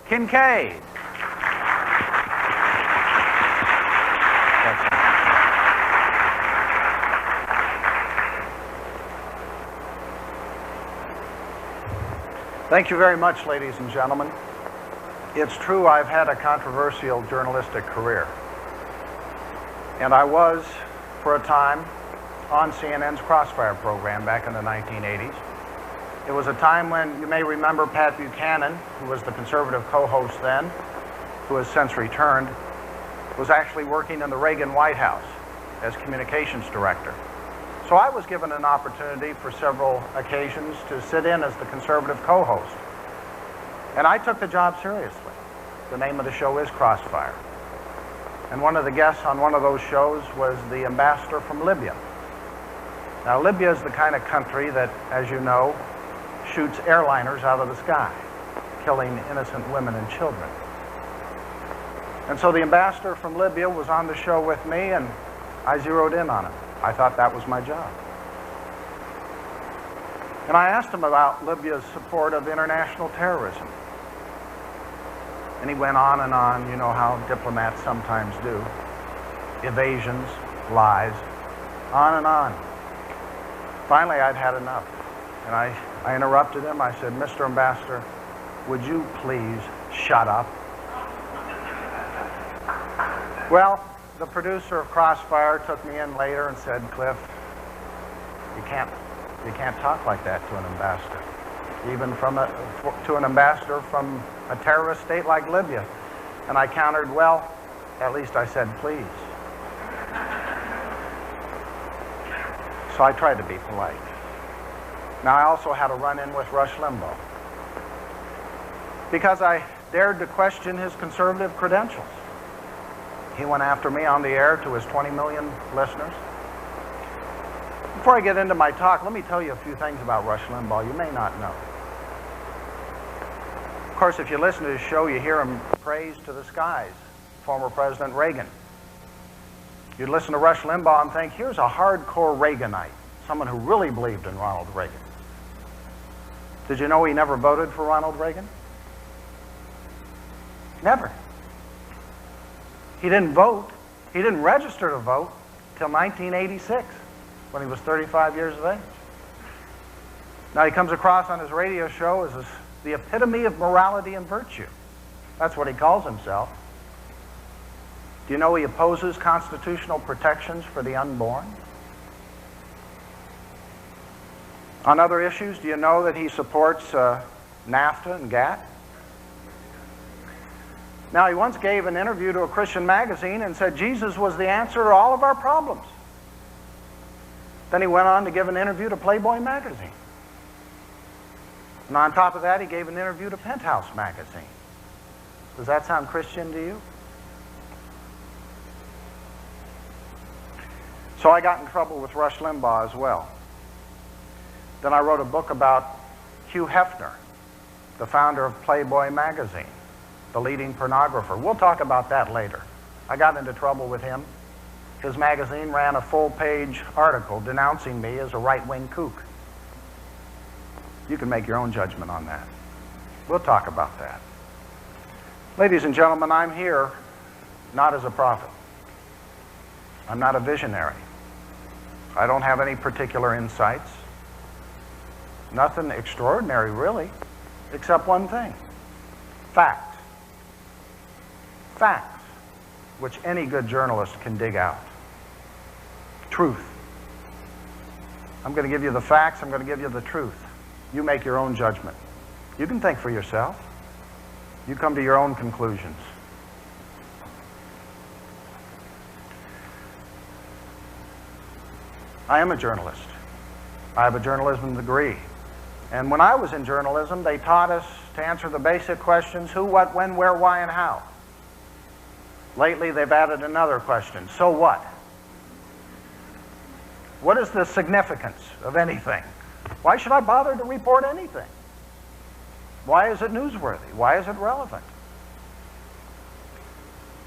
Kincaid. Thank you very much, ladies and gentlemen. It's true I've had a controversial journalistic career. And I was, for a time, on CNN's Crossfire program back in the 1980s. It was a time when, you may remember, Pat Buchanan, who was the conservative co-host then, who has since returned, was actually working in the Reagan White House as communications director. So I was given an opportunity for several occasions to sit in as the conservative co-host. And I took the job seriously. The name of the show is Crossfire. And one of the guests on one of those shows was the ambassador from Libya. Now, Libya is the kind of country that, as you know, shoots airliners out of the sky, killing innocent women and children. And so the ambassador from Libya was on the show with me, and I zeroed in on him. I thought that was my job. And I asked him about Libya's support of international terrorism. And he went on and on, you know how diplomats sometimes do. Evasions, lies, on and on. Finally, I'd had enough. And I interrupted him. I said, "Mr. Ambassador, would you please shut up?" Well, the producer of Crossfire took me in later and said, "Cliff, you can't talk like that to an ambassador, even to an ambassador from a terrorist state like Libya." And I countered, "Well, at least I said please." So I tried to be polite. Now, I also had a run-in with Rush Limbaugh because I dared to question his conservative credentials. He went after me on the air to his 20 million listeners. Before I get into my talk, let me tell you a few things about Rush Limbaugh you may not know. Of course, if you listen to his show, you hear him praise to the skies former President Reagan. You'd listen to Rush Limbaugh and think, here's a hardcore Reaganite, someone who really believed in Ronald Reagan. Did you know he never voted for Ronald Reagan? Never. He didn't vote. He didn't register to vote till 1986, when he was 35 years of age. Now he comes across on his radio show as the epitome of morality and virtue. That's what he calls himself. Do you know he opposes constitutional protections for the unborn? On other issues, do you know that he supports NAFTA and GATT? Now, he once gave an interview to a Christian magazine and said Jesus was the answer to all of our problems. Then he went on to give an interview to Playboy magazine. And on top of that, he gave an interview to Penthouse magazine. Does that sound Christian to you? So I got in trouble with Rush Limbaugh as well. Then I wrote a book about Hugh Hefner, the founder of Playboy magazine, the leading pornographer. We'll talk about that later. I got into trouble with him. His magazine ran a full-page article denouncing me as a right-wing kook. You can make your own judgment on that. We'll talk about that. Ladies and gentlemen, I'm here not as a prophet. I'm not a visionary. I don't have any particular insights. Nothing extraordinary, really, except one thing. Fact. Facts, which any good journalist can dig out. Truth. I'm going to give you the facts. I'm going to give you the truth. You make your own judgment. You can think for yourself. You come to your own conclusions. I am a journalist. I have a journalism degree. And when I was in journalism, they taught us to answer the basic questions: who, what, when, where, why, and how. Lately, they've added another question: so what? What is the significance of anything? Why should I bother to report anything? Why is it newsworthy? Why is it relevant?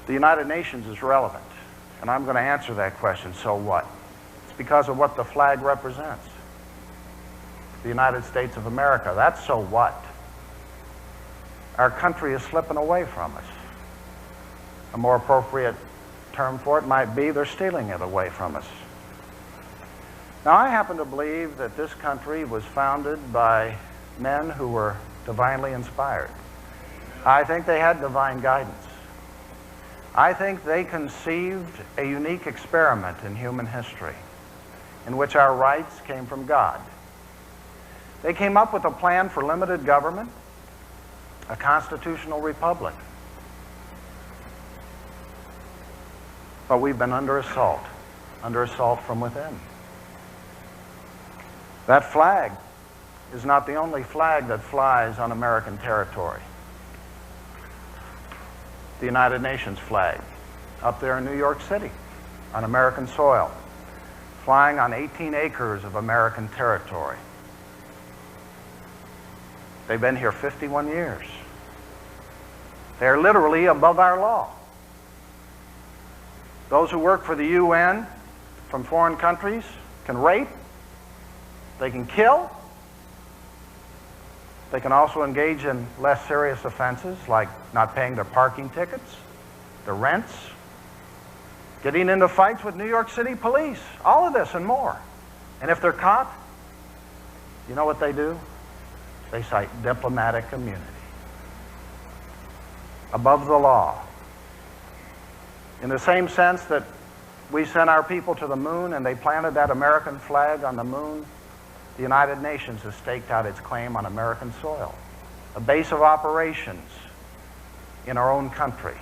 The United Nations is relevant, and I'm going to answer that question, so what? It's because of what the flag represents. The United States of America, that's so what? Our country is slipping away from us. A more appropriate term for it might be they're stealing it away from us. Now, I happen to believe that this country was founded by men who were divinely inspired. I think they had divine guidance. I think they conceived a unique experiment in human history in which our rights came from God. They came up with a plan for limited government, a constitutional republic. But we've been under assault from within. That flag is not the only flag that flies on American territory. The United Nations flag, up there in New York City, on American soil, flying on 18 acres of American territory. They've been here 51 years. They're literally above our law. Those who work for the UN from foreign countries can rape, they can kill, they can also engage in less serious offenses like not paying their parking tickets, their rents, getting into fights with New York City police, all of this and more. And if they're caught, you know what they do? They cite diplomatic immunity. Above the law. In the same sense that we sent our people to the moon and they planted that American flag on the moon, the United Nations has staked out its claim on American soil, a base of operations in our own country.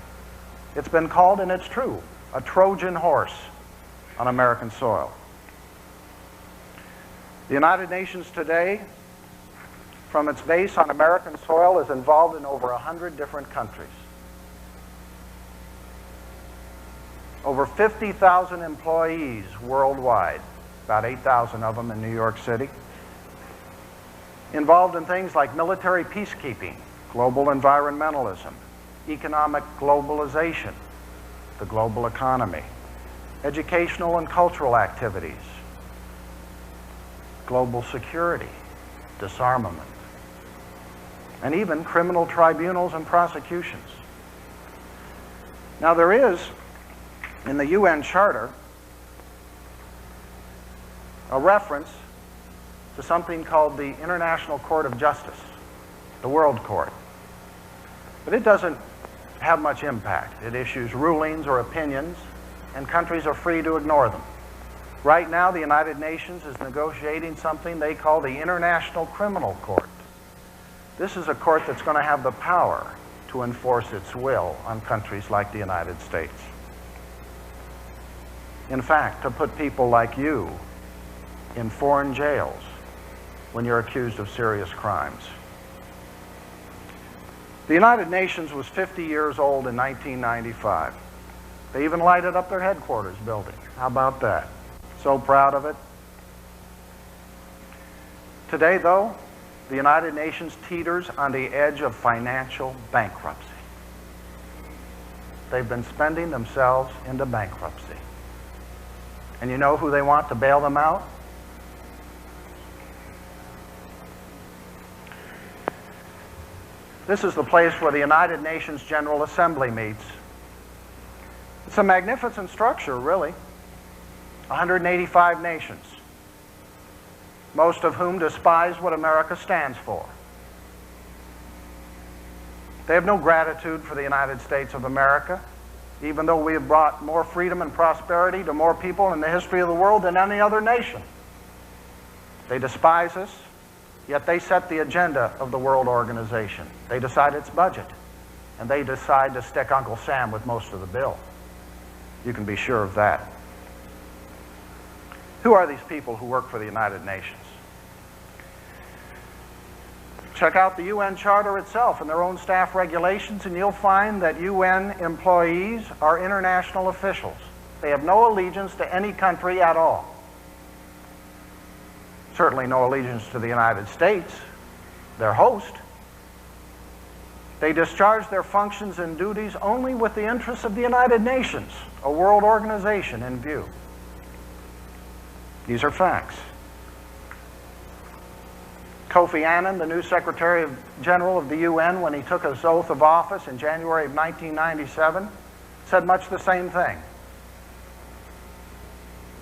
It's been called, and it's true, a Trojan horse on American soil. The United Nations today, from its base on American soil, is involved in over 100 different countries. Over 50,000 employees worldwide, about 8,000 of them in New York City, involved in things like military peacekeeping, global environmentalism, economic globalization, the global economy, educational and cultural activities, global security, disarmament, and even criminal tribunals and prosecutions. Now, there is, in the UN Charter, a reference to something called the International Court of Justice, the World Court. But it doesn't have much impact. It issues rulings or opinions, and countries are free to ignore them. Right now, the United Nations is negotiating something they call the International Criminal Court. This is a court that's going to have the power to enforce its will on countries like the United States. In fact, to put people like you in foreign jails when you're accused of serious crimes. The United Nations was 50 years old in 1995. They even lighted up their headquarters building. How about that? So proud of it. Today, though, the United Nations teeters on the edge of financial bankruptcy. They've been spending themselves into bankruptcy. And you know who they want to bail them out? This is the place where the United Nations General Assembly meets. It's a magnificent structure, really. 185 nations, most of whom despise what America stands for. They have no gratitude for the United States of America, even though we have brought more freedom and prosperity to more people in the history of the world than any other nation. They despise us, yet they set the agenda of the World Organization. They decide its budget, and they decide to stick Uncle Sam with most of the bill. You can be sure of that. Who are these people who work for the United Nations? Check out the UN Charter itself and their own staff regulations, and you'll find that UN employees are international officials. They have no allegiance to any country at all. Certainly no allegiance to the United States, their host. They discharge their functions and duties only with the interests of the United Nations, a world organization, in view. These are facts. Kofi Annan, the new Secretary General of the UN, when he took his oath of office in January of 1997, said much the same thing.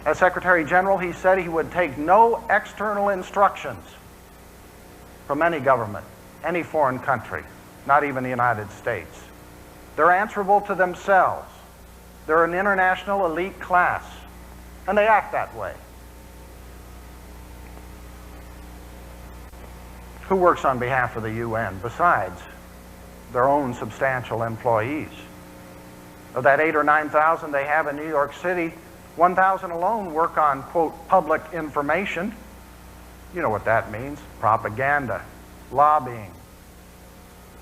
As Secretary General, he said he would take no external instructions from any government, any foreign country, not even the United States. They're answerable to themselves. They're an international elite class, and they act that way. Who works on behalf of the UN besides their own substantial employees? Of that 8,000 or 9,000 they have in New York City, 1,000 alone work on, quote, public information. You know what that means. Propaganda, lobbying.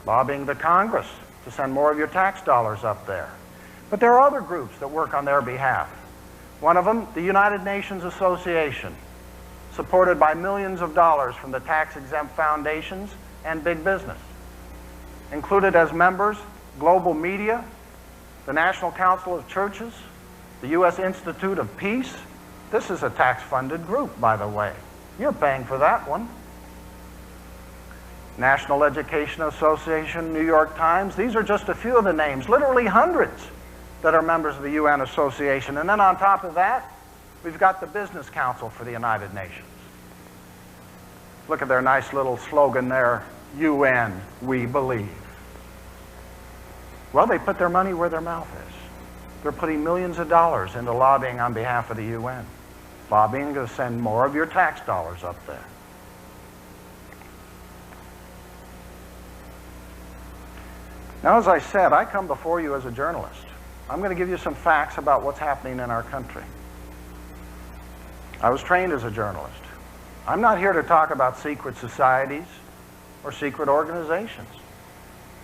Lobbying the Congress to send more of your tax dollars up there. But there are other groups that work on their behalf. One of them, the United Nations Association, supported by millions of dollars from the tax-exempt foundations and big business. Included as members, global media, the National Council of Churches, the U.S. Institute of Peace. This is a tax-funded group, by the way. You're paying for that one. National Education Association, New York Times. These are just a few of the names, literally hundreds, that are members of the UN Association. And then on top of that, we've got the Business Council for the United Nations. Look at their nice little slogan there, UN, we believe. Well, they put their money where their mouth is. They're putting millions of dollars into lobbying on behalf of the UN. Lobbying to send more of your tax dollars up there. Now, as I said, I come before you as a journalist. I'm going to give you some facts about what's happening in our country. I was trained as a journalist. I'm not here to talk about secret societies or secret organizations.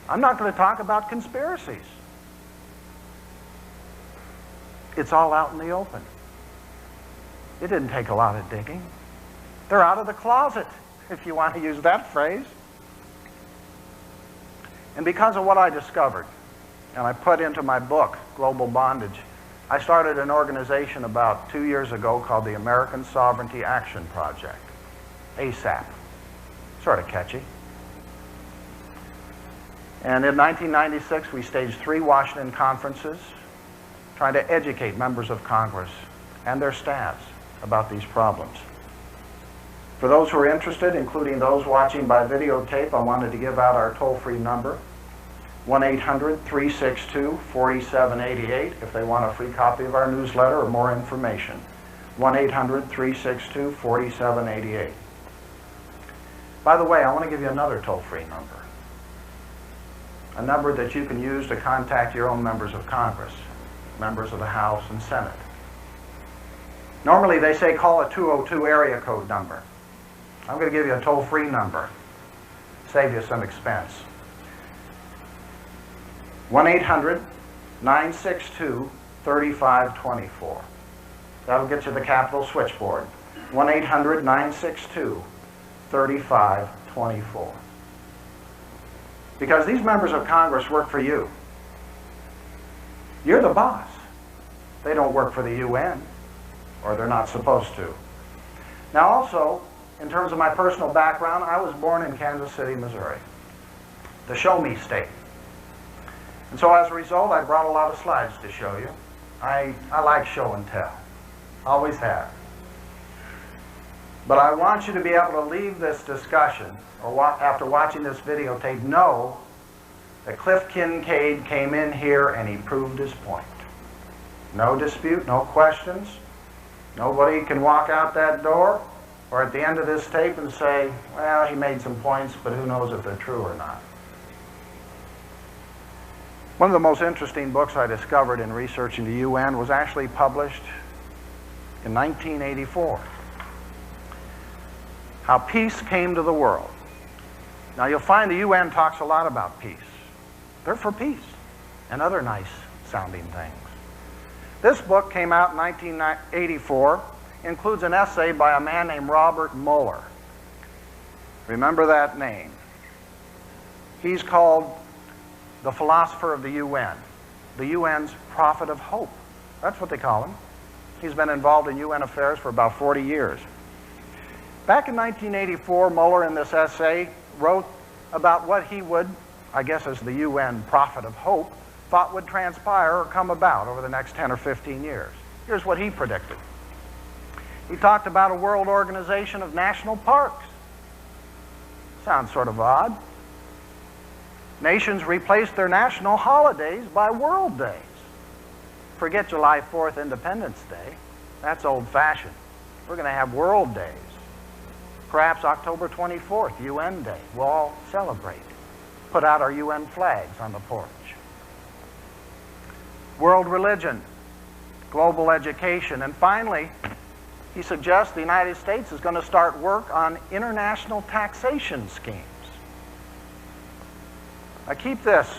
I'm not going to talk about conspiracies. It's all out in the open. It didn't take a lot of digging. They're out of the closet, if you want to use that phrase. And because of what I discovered, and I put into my book, Global Bondage, I started an organization about 2 years ago called the American Sovereignty Action Project, ASAP. Sort of catchy. And in 1996, we staged 3 Washington conferences trying to educate members of Congress and their staffs about these problems. For those who are interested, including those watching by videotape, I wanted to give out our toll-free number, 1-800-362-4788, if they want a free copy of our newsletter or more information. 1-800-362-4788. By the way, I want to give you another toll-free number. A number that you can use to contact your own members of Congress, members of the House and Senate. Normally they say call a 202 area code number. I'm going to give you a toll-free number. Save you some expense. 1-800-962-3524. That'll get you the Capitol switchboard. 1-800-962-3524. Because these members of Congress work for you. You're the boss. They don't work for the UN, or they're not supposed to. Now also, in terms of my personal background, I was born in Kansas City, Missouri, the show me state. And so as a result, I brought a lot of slides to show you. I like show and tell. Always have. But I want you to be able to leave this discussion, or after watching this videotape, know that Cliff Kincaid came in here and he proved his point. No dispute, no questions. Nobody can walk out that door or at the end of this tape and say, well, he made some points, but who knows if they're true or not. One of the most interesting books I discovered in researching the UN was actually published in 1984. How Peace Came to the World. Now you'll find the UN talks a lot about peace. They're for peace and other nice sounding things. This book came out in 1984, includes an essay by a man named Robert Mueller. Remember that name. He's called the philosopher of the UN, the UN's prophet of hope. That's what they call him. He's been involved in UN affairs for about 40 years. Back in 1984, Muller, in this essay, wrote about what he would, I guess as the UN prophet of hope, thought would transpire or come about over the next 10 or 15 years. Here's what he predicted. He talked about a world organization of national parks. Sounds sort of odd. Nations replaced their national holidays by world days. Forget July 4th, Independence Day. That's old-fashioned. We're going to have world days. Perhaps October 24th, UN Day. We'll all celebrate. Put out our UN flags on the porch. World religion, global education, and finally, he suggests the United States is going to start work on international taxation schemes. Now keep this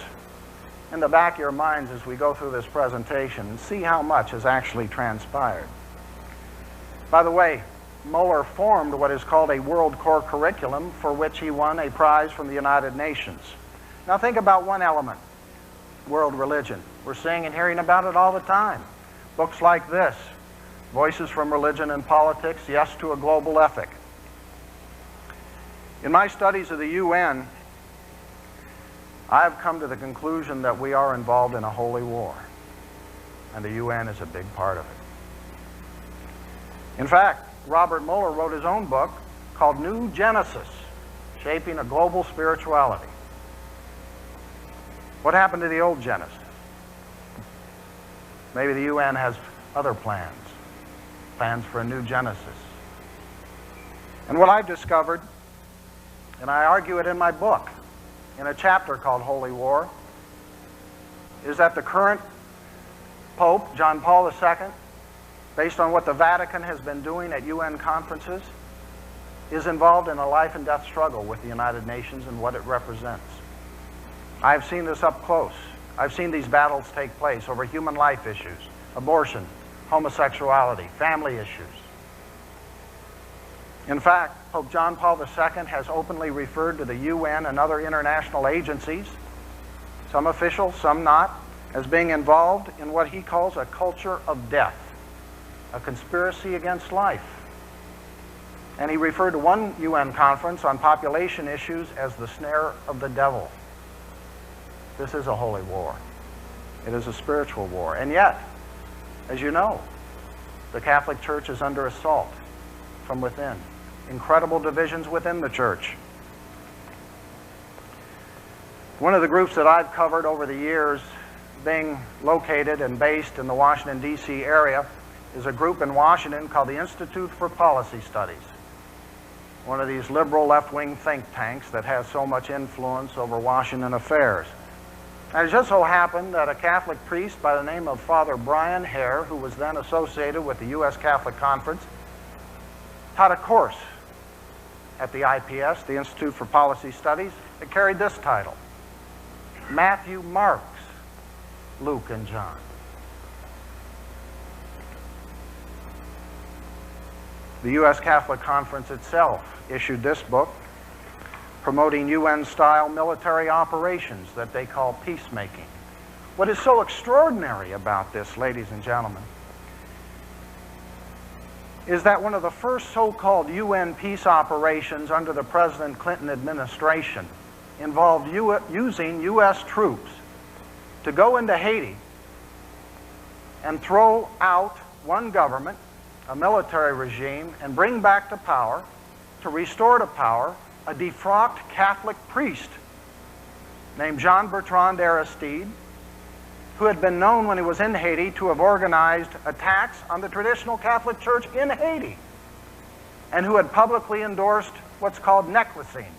in the back of your minds as we go through this presentation and see how much has actually transpired. By the way, Muller formed what is called a World Core Curriculum, for which he won a prize from the United Nations. Now think about one element, world religion. We're seeing and hearing about it all the time. Books like this, Voices from Religion and Politics, Yes to a Global Ethic. In my studies of the UN, I've come to the conclusion that we are involved in a holy war, and the UN is a big part of it. In fact, Robert Muller wrote his own book called New Genesis, Shaping a Global Spirituality. What happened to the old Genesis? Maybe the UN has other plans for a new Genesis. And what I've discovered, and I argue it in my book, in a chapter called Holy War, is that the current Pope, John Paul II, based on what the Vatican has been doing at UN conferences, is involved in a life and death struggle with the United Nations and what it represents. I've seen this up close. I've seen these battles take place over human life issues, abortion, homosexuality, family issues. In fact, Pope John Paul II has openly referred to the UN and other international agencies, some official, some not, as being involved in what he calls a culture of death, a conspiracy against life. And he referred to one UN conference on population issues as the snare of the devil. This is a holy war. It is a spiritual war. And yet, as you know, the Catholic Church is under assault from within. Incredible divisions within the church. One of the groups that I've covered over the years, being located and based in the Washington, D.C. area, is a group in Washington called the Institute for Policy Studies. One of these liberal left-wing think tanks that has so much influence over Washington affairs. And it just so happened that a Catholic priest by the name of Father Brian Hare, who was then associated with the U.S. Catholic Conference, taught a course at the IPS, the Institute for Policy Studies, that carried this title: Matthew Marks, Luke and John. The U.S. Catholic Conference itself issued this book, promoting UN-style military operations that they call peacemaking. What is so extraordinary about this, ladies and gentlemen, is that one of the first so-called UN peace operations under the President Clinton administration involved using U.S. troops to go into Haiti and throw out one government, a military regime, and bring back to power, to restore to power, a defrocked Catholic priest named Jean-Bertrand Aristide, who had been known when he was in Haiti to have organized attacks on the traditional Catholic Church in Haiti, and who had publicly endorsed what's called necklacing,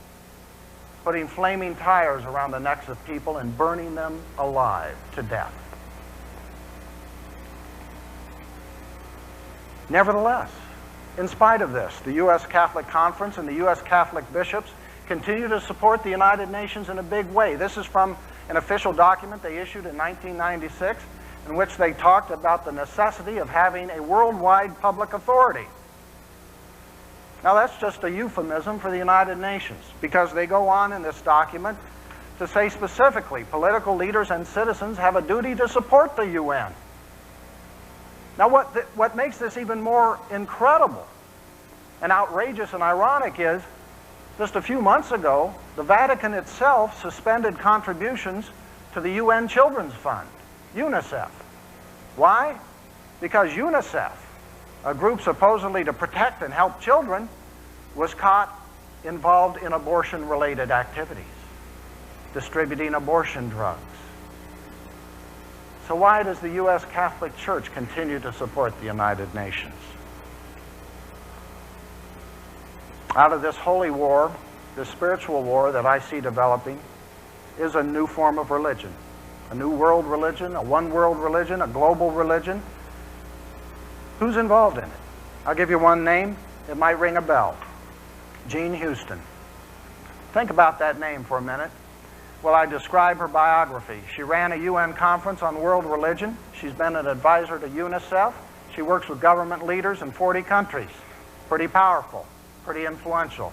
putting flaming tires around the necks of people and burning them alive to death. Nevertheless, in spite of this, the U.S. Catholic Conference and the U.S. Catholic bishops continue to support the United Nations in a big way. This is from an official document they issued in 1996, in which they talked about the necessity of having a worldwide public authority. Now that's just a euphemism for the United Nations, because they go on in this document to say specifically, political leaders and citizens have a duty to support the UN. Now what makes this even more incredible And outrageous and ironic is, just a few months ago, the Vatican itself suspended contributions to the UN Children's Fund, UNICEF. Why? Because UNICEF, a group supposedly to protect and help children, was caught involved in abortion-related activities, distributing abortion drugs. So why does the U.S. Catholic Church continue to support the United Nations? Out of this holy war, this spiritual war that I see developing, is a new form of religion. A new world religion, a one world religion, a global religion. Who's involved in it? I'll give you one name. It might ring a bell. Jean Houston. Think about that name for a minute. Well, I describe her biography. She ran a UN conference on world religion. She's been an advisor to UNICEF. She works with government leaders in 40 countries. Pretty powerful, pretty influential.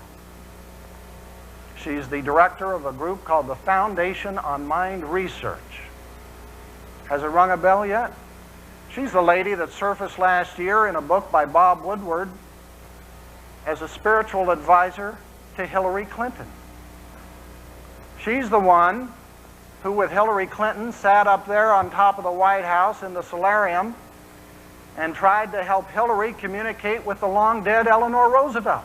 She's the director of a group called the Foundation on Mind Research. Has it rung a bell yet? She's the lady that surfaced last year in a book by Bob Woodward as a spiritual advisor to Hillary Clinton. She's the one who, with Hillary Clinton, sat up there on top of the White House in the solarium and tried to help Hillary communicate with the long-dead Eleanor Roosevelt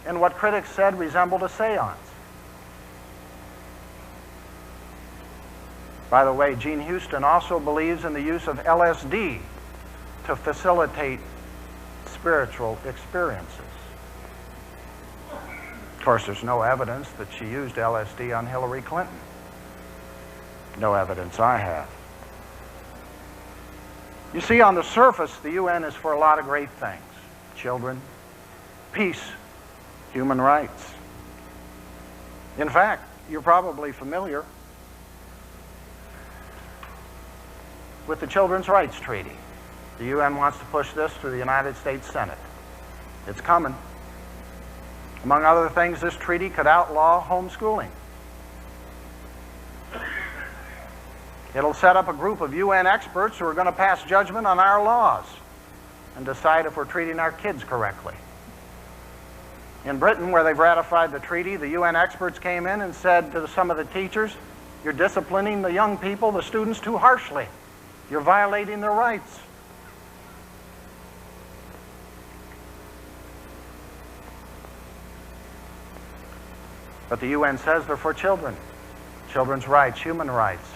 in what critics said resembled a seance. By the way, Jean Houston also believes in the use of LSD to facilitate spiritual experiences. Of course, there's no evidence that she used LSD on Hillary Clinton. No evidence I have. You see, on the surface, the UN is for a lot of great things. Children, peace, human rights. In fact, you're probably familiar with the Children's Rights Treaty. The UN wants to push this through the United States Senate. It's coming. Among other things, this treaty could outlaw homeschooling. It'll set up a group of UN experts who are going to pass judgment on our laws and decide if we're treating our kids correctly. In Britain, where they've ratified the treaty, the UN experts came in and said to some of the teachers, "You're disciplining the young people, the students, too harshly. You're violating their rights." But the UN says they're for children. Children's rights, human rights.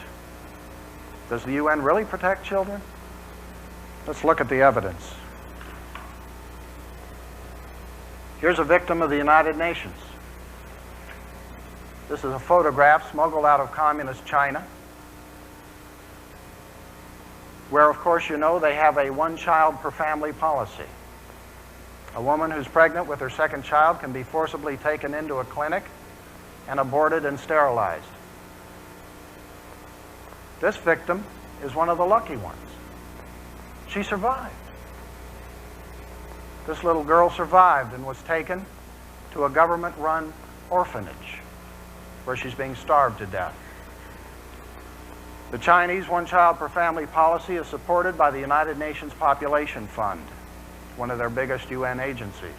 Does the UN really protect children? Let's look at the evidence. Here's a victim of the United Nations. This is a photograph smuggled out of communist China, where, of course, you know they have a one-child per family policy. A woman who's pregnant with her second child can be forcibly taken into a clinic and aborted and sterilized. This victim is one of the lucky ones. She survived. This little girl survived and was taken to a government-run orphanage where she's being starved to death. The Chinese one-child per family policy is supported by the United Nations Population Fund, one of their biggest UN agencies.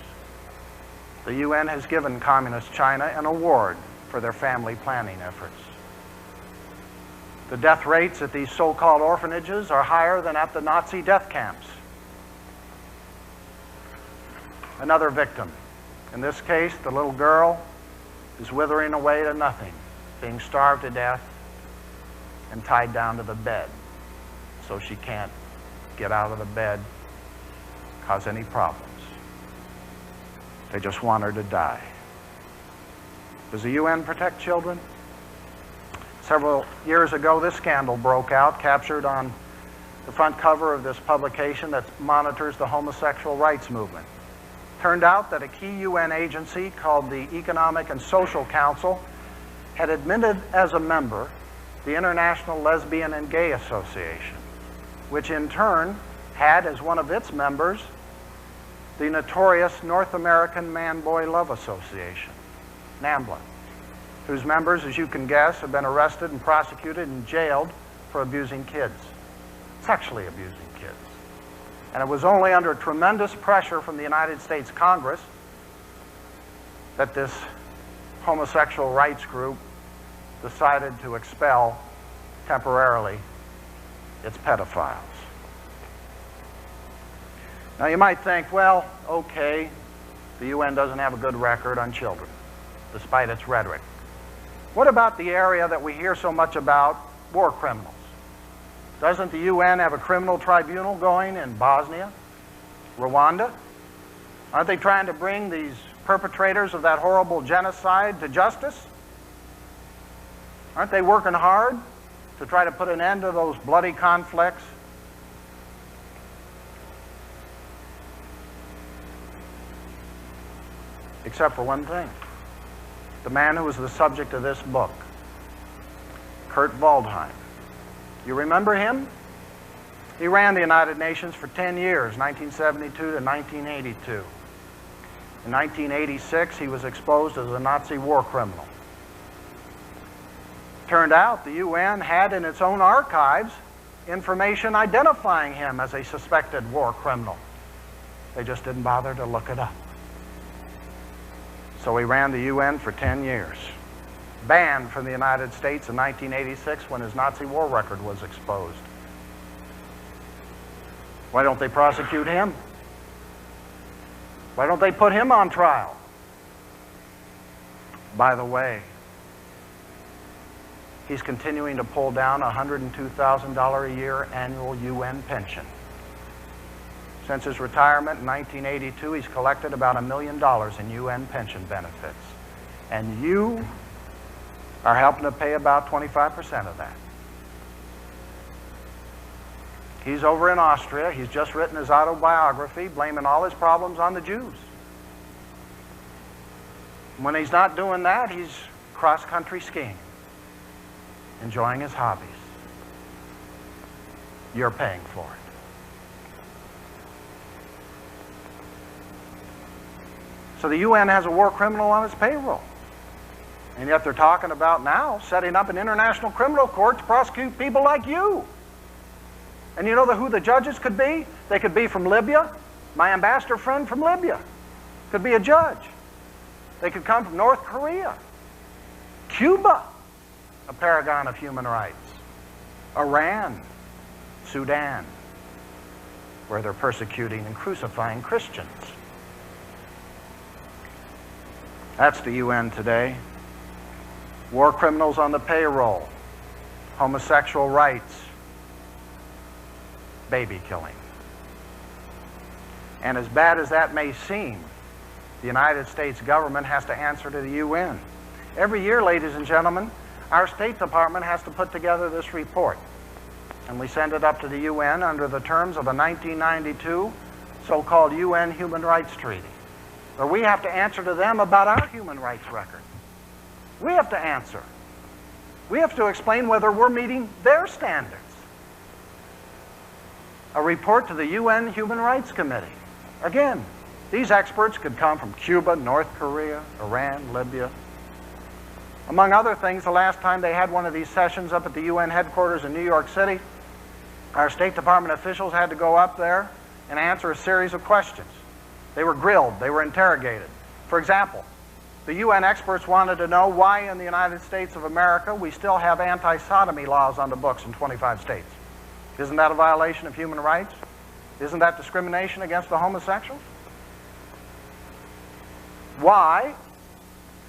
The UN has given Communist China an award for their family planning efforts. The death rates at these so-called orphanages are higher than at the Nazi death camps. Another victim. In this case, the little girl is withering away to nothing, being starved to death and tied down to the bed so she can't get out of the bed, cause any problems. They just want her to die. Does the UN protect children? Several years ago, this scandal broke out, captured on the front cover of this publication that monitors the homosexual rights movement. Turned out that a key UN agency called the Economic and Social Council had admitted as a member the International Lesbian and Gay Association, which in turn had as one of its members the notorious North American Man-Boy Love Association, NAMBLA, whose members, as you can guess, have been arrested and prosecuted and jailed for abusing kids, sexually abusing kids. And it was only under tremendous pressure from the United States Congress that this homosexual rights group decided to expel temporarily its pedophiles. Now you might think, well, okay, the UN doesn't have a good record on children, despite its rhetoric. What about the area that we hear so much about, war criminals? Doesn't the UN have a criminal tribunal going in Bosnia, Rwanda? Aren't they trying to bring these perpetrators of that horrible genocide to justice? Aren't they working hard to try to put an end to those bloody conflicts? Except for one thing. The man who was the subject of this book, Kurt Waldheim. You remember him? He ran the United Nations for 10 years, 1972 to 1982. In 1986, he was exposed as a Nazi war criminal. Turned out the UN had in its own archives information identifying him as a suspected war criminal. They just didn't bother to look it up. So he ran the UN for 10 years. Banned from the United States in 1986 when his Nazi war record was exposed. Why don't they prosecute him? Why don't they put him on trial? By the way, he's continuing to pull down a $102,000 a year annual UN pension. Since his retirement in 1982, he's collected about $1 million in UN pension benefits. And you are helping to pay about 25% of that. He's over in Austria. He's just written his autobiography, blaming all his problems on the Jews. When he's not doing that, he's cross-country skiing, enjoying his hobbies. You're paying for it. So the UN has a war criminal on its payroll. And yet they're talking about now setting up an international criminal court to prosecute people like you. And you know who the judges could be? They could be from Libya. My ambassador friend from Libya could be a judge. They could come from North Korea, Cuba, a paragon of human rights, Iran, Sudan, where they're persecuting and crucifying Christians. That's the UN today. War criminals on the payroll, homosexual rights, baby killing. And as bad as that may seem, the United States government has to answer to the UN. Every year, ladies and gentlemen, our State Department has to put together this report. And we send it up to the UN under the terms of a 1992 so-called UN Human Rights Treaty, where we have to answer to them about our human rights record. We have to answer. We have to explain whether we're meeting their standards. A report to the UN Human Rights Committee. Again, these experts could come from Cuba, North Korea, Iran, Libya. Among other things, the last time they had one of these sessions up at the UN headquarters in New York City, our State Department officials had to go up there and answer a series of questions. They were grilled, they were interrogated. For example, the UN experts wanted to know why in the United States of America we still have anti-sodomy laws on the books in 25 states. Isn't that a violation of human rights? Isn't that discrimination against the homosexuals? Why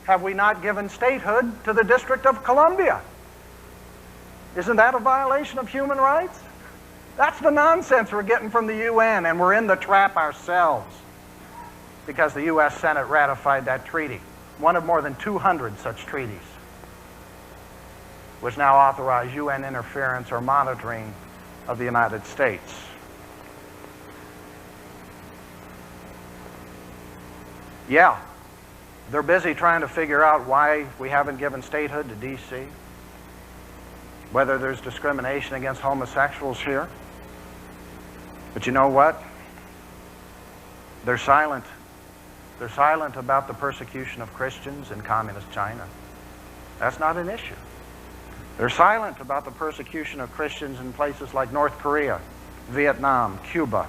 have we not given statehood to the District of Columbia? Isn't that a violation of human rights? That's the nonsense we're getting from the UN, and we're in the trap ourselves because the U.S. Senate ratified that treaty, one of more than 200 such treaties, which now authorize UN interference or monitoring of the United States. Yeah, they're busy trying to figure out why we haven't given statehood to D.C., whether there's discrimination against homosexuals here. But you know what? They're silent. They're silent about the persecution of Christians in communist China. That's not an issue. They're silent about the persecution of Christians in places like North Korea, Vietnam, Cuba,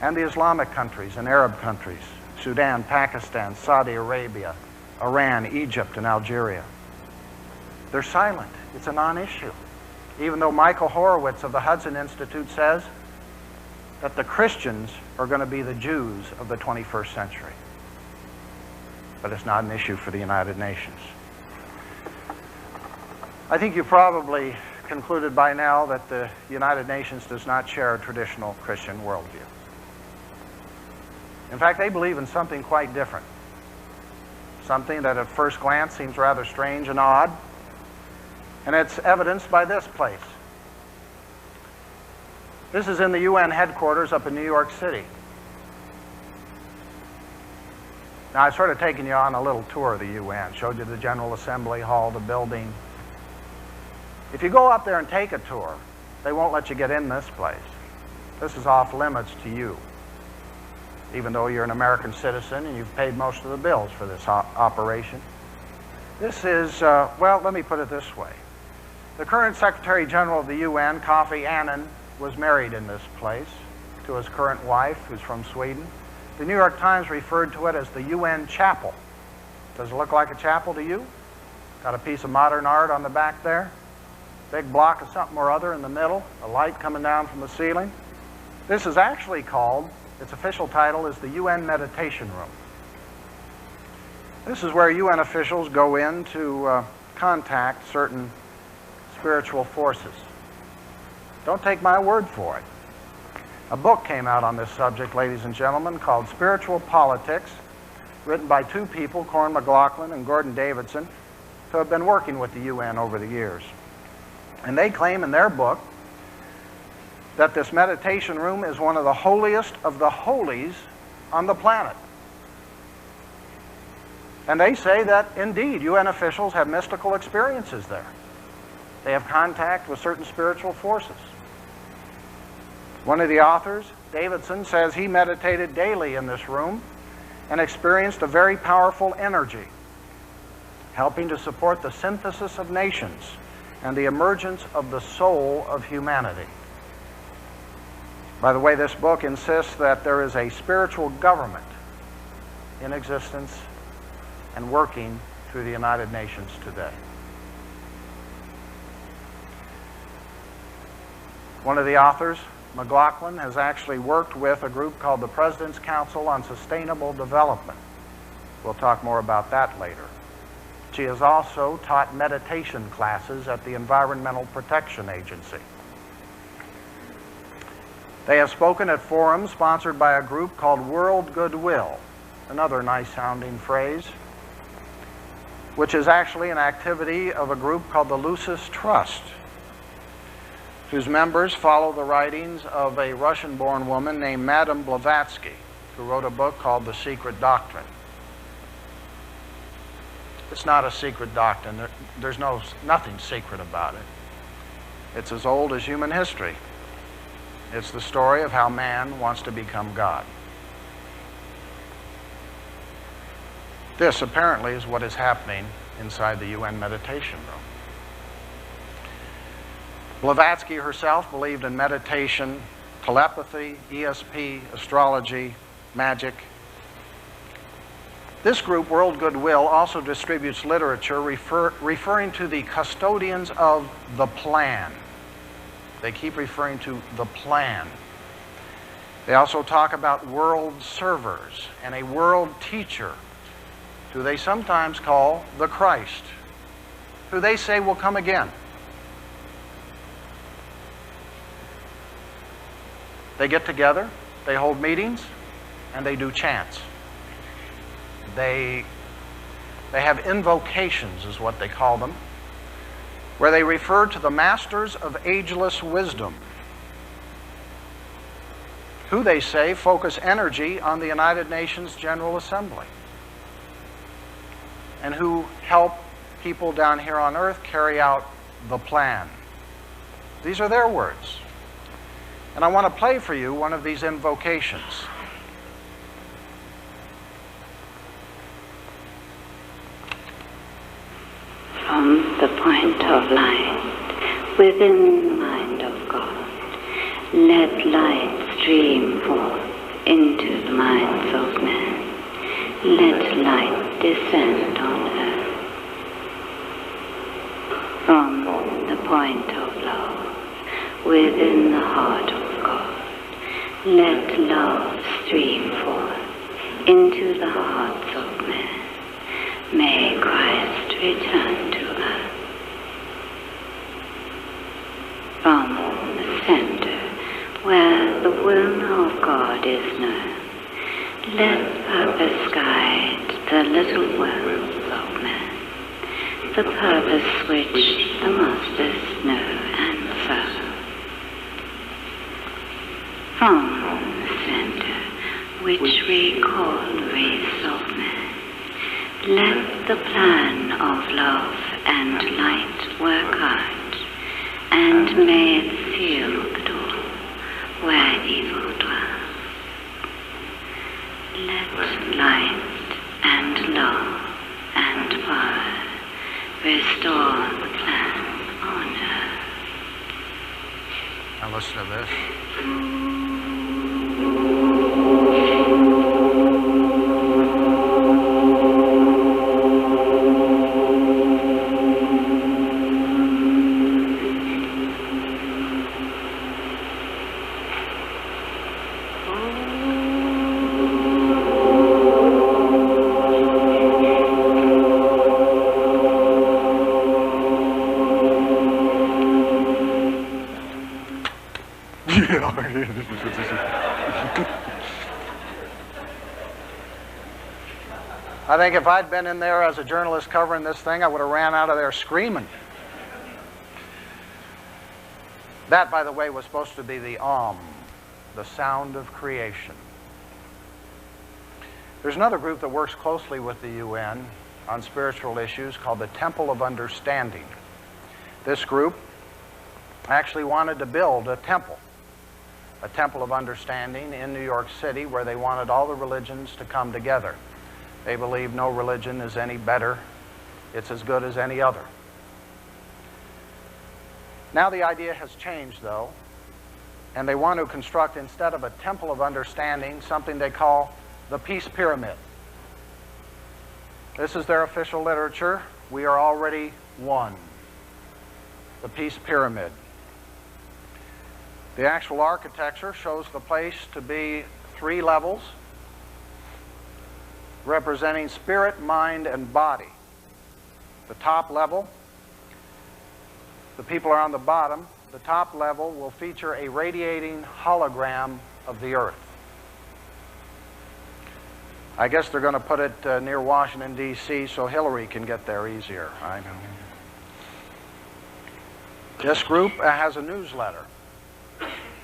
and the Islamic countries and Arab countries, Sudan, Pakistan, Saudi Arabia, Iran, Egypt, and Algeria. They're silent. It's a non-issue. Even though Michael Horowitz of the Hudson Institute says that the Christians are going to be the Jews of the 21st century. But it's not an issue for the United Nations. I think you've probably concluded by now that the United Nations does not share a traditional Christian worldview. In fact, they believe in something quite different. Something that at first glance seems rather strange and odd. And it's evidenced by this place. This is in the UN headquarters up in New York City. Now, I've sort of taken you on a little tour of the UN, showed you the General Assembly Hall, the building. If you go up there and take a tour, they won't let you get in this place. This is off limits to you, even though you're an American citizen and you've paid most of the bills for this operation. This is, well, let me put it this way. The current Secretary General of the UN, Kofi Annan, was married in this place to his current wife, who's from Sweden. The New York Times referred to it as the UN Chapel. Does it look like a chapel to you? Got a piece of modern art on the back there. Big block of something or other in the middle, a light coming down from the ceiling. This is actually called, its official title is the UN Meditation Room. This is where UN officials go in to contact certain spiritual forces. Don't take my word for it. A book came out on this subject, ladies and gentlemen, called Spiritual Politics, written by two people, Corn McLaughlin and Gordon Davidson, who have been working with the UN over the years. And they claim in their book that this meditation room is one of the holiest of the holies on the planet. And they say that, indeed, UN officials have mystical experiences there. They have contact with certain spiritual forces. One of the authors, Davidson, says he meditated daily in this room and experienced a very powerful energy, helping to support the synthesis of nations and the emergence of the soul of humanity. By the way, this book insists that there is a spiritual government in existence and working through the United Nations today. One of the authors, McLaughlin, has actually worked with a group called the President's Council on Sustainable Development. We'll talk more about that later. She has also taught meditation classes at the Environmental Protection Agency. They have spoken at forums sponsored by a group called World Goodwill, another nice sounding phrase, which is actually an activity of a group called the Lucis Trust, whose members follow the writings of a Russian-born woman named Madame Blavatsky, who wrote a book called The Secret Doctrine. It's not a secret doctrine. There's nothing secret about it. It's as old as human history. It's the story of how man wants to become God. This apparently is what is happening inside the UN meditation room. Blavatsky herself believed in meditation, telepathy, ESP, astrology, magic. This group, World Goodwill, also distributes literature referring to the custodians of the plan. They keep referring to the plan. They also talk about world servers and a world teacher, who they sometimes call the Christ, who they say will come again. They get together, they hold meetings, and they do chants. They have invocations, is what they call them, where they refer to the masters of ageless wisdom, who they say focus energy on the United Nations General Assembly, and who help people down here on earth carry out the plan. These are their words. And I want to play for you one of these invocations. From the point of light within the mind of God, let light stream forth into the minds of men. Let light descend on earth. From the point of love within the heart of God, let love stream forth into the hearts of men. May Christ return to us. From the center, where the will of God is known, let purpose guide the little worlds of men, the purpose which the masters know and serve. From the center, which we call the race of men, let the plan of love and light work out, and may it seal the door where evil dwells. Let light and love and power restore the plan on earth. Now listen to this. I think if I'd been in there as a journalist covering this thing, I would have ran out of there screaming. That, by the way, was supposed to be the the sound of creation. There's another group that works closely with the UN on spiritual issues called the Temple of Understanding. This group actually wanted to build a temple of understanding in New York City where they wanted all the religions to come together. They believe no religion is any better. It's as good as any other. Now the idea has changed, though, and they want to construct, instead of a temple of understanding, something they call the Peace Pyramid. This is their official literature. We are already one. The Peace Pyramid. The actual architecture shows the place to be 3 levels, representing spirit, mind, and body. The top level, the people are on the bottom. The top level will feature a radiating hologram of the earth. I guess they're going to put it near Washington, D.C. so Hillary can get there easier. I know. This group has a newsletter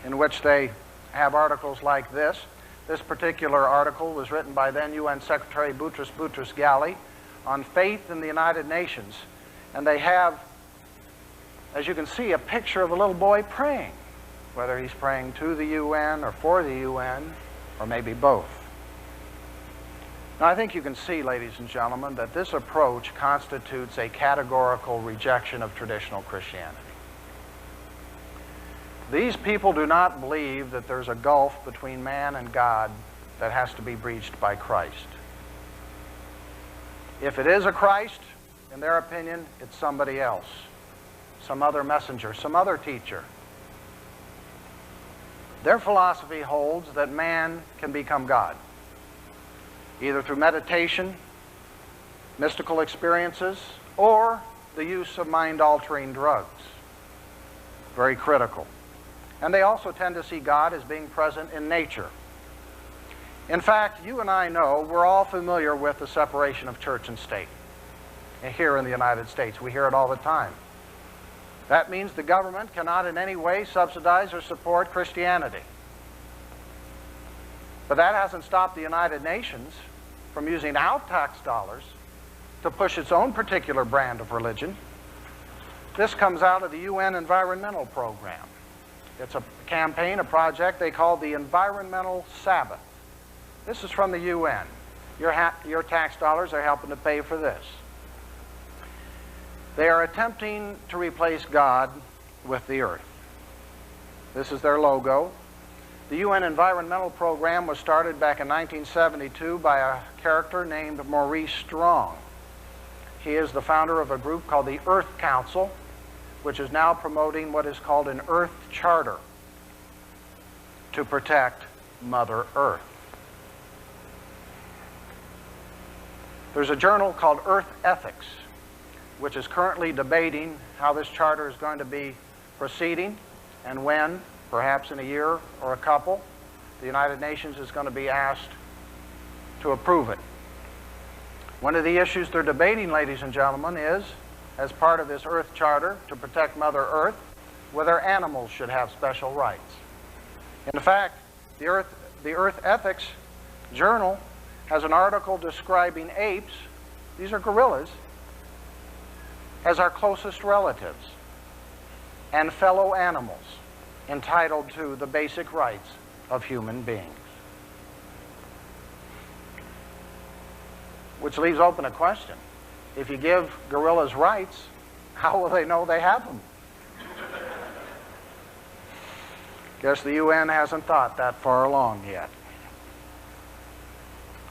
in which they have articles like this. This particular article was written by then UN Secretary Boutros Ghali on faith in the United Nations. And they have, as you can see, a picture of a little boy praying, whether he's praying to the UN or for the UN, or maybe both. Now, I think you can see, ladies and gentlemen, that this approach constitutes a categorical rejection of traditional Christianity. These people do not believe that there's a gulf between man and God that has to be breached by Christ. If it is a Christ, in their opinion, it's somebody else, some other messenger, some other teacher. Their philosophy holds that man can become God, either through meditation, mystical experiences, or the use of mind-altering drugs. Very critical. And they also tend to see God as being present in nature. In fact, you and I know, we're all familiar with the separation of church and state. And here in the United States, we hear it all the time. That means the government cannot in any way subsidize or support Christianity. But that hasn't stopped the United Nations from using our tax dollars to push its own particular brand of religion. This comes out of the UN Environmental Program. It's a campaign, a project they call the Environmental Sabbath. This is from the UN. Your tax dollars are helping to pay for this. They are attempting to replace God with the earth. This is their logo. The UN Environmental Program was started back in 1972 by a character named Maurice Strong. He is the founder of a group called the Earth Council, which is now promoting what is called an Earth Charter to protect Mother Earth. There's a journal called Earth Ethics, which is currently debating how this charter is going to be proceeding and when, perhaps in a year or a couple, the United Nations is going to be asked to approve it. One of the issues they're debating, ladies and gentlemen, is, as part of this Earth Charter to protect Mother Earth, whether animals should have special rights. In fact, the Earth Ethics Journal has an article describing apes, these are gorillas, as our closest relatives and fellow animals entitled to the basic rights of human beings. Which leaves open a question. If you give gorillas rights, how will they know they have them? Guess the UN hasn't thought that far along yet.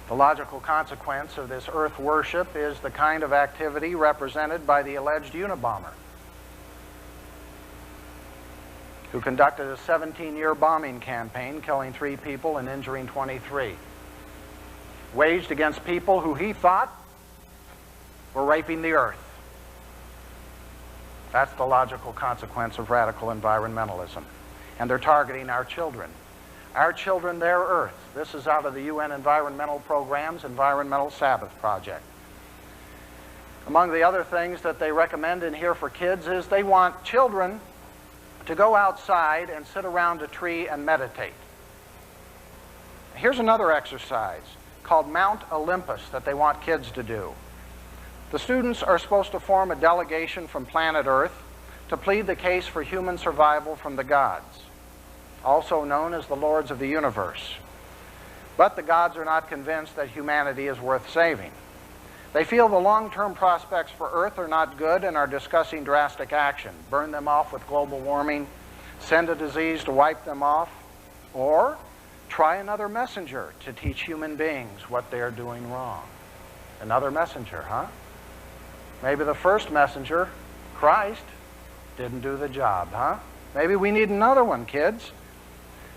The logical consequence of this Earth worship is the kind of activity represented by the alleged Unabomber, who conducted a 17-year bombing campaign, killing 3 people and injuring 23, waged against people who he thought were raping the Earth. That's the logical consequence of radical environmentalism. And they're targeting our children. Our children, their Earth. This is out of the UN Environmental Program's Environmental Sabbath Project. Among the other things that they recommend in here for kids is they want children to go outside and sit around a tree and meditate. Here's another exercise called Mount Olympus that they want kids to do. The students are supposed to form a delegation from planet Earth to plead the case for human survival from the gods, also known as the lords of the universe. But the gods are not convinced that humanity is worth saving. They feel the long-term prospects for Earth are not good and are discussing drastic action. Burn them off with global warming, send a disease to wipe them off, or try another messenger to teach human beings what they are doing wrong. Another messenger, huh? Maybe the first messenger, Christ, didn't do the job, huh? Maybe we need another one, kids.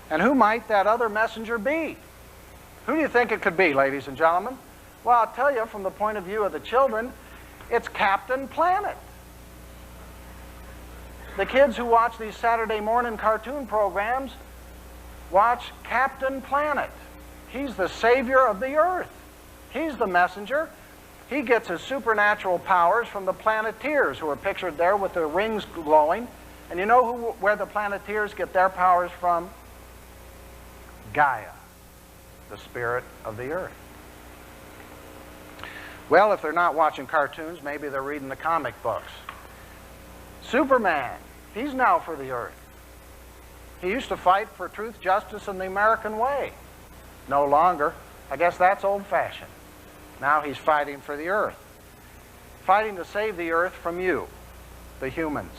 And who might that other messenger be? Who do you think it could be, ladies and gentlemen? Well, I'll tell you, from the point of view of the children, it's Captain Planet. The kids who watch these Saturday morning cartoon programs watch Captain Planet. He's the savior of the Earth. He's the messenger. He gets his supernatural powers from the Planeteers, who are pictured there with their rings glowing. And you know where the Planeteers get their powers from? Gaia, the spirit of the Earth. Well, if they're not watching cartoons, maybe they're reading the comic books. Superman, he's now for the Earth. He used to fight for truth, justice, and the American way. No longer. I guess that's old-fashioned. Now he's fighting for the Earth. Fighting to save the Earth from you, the humans.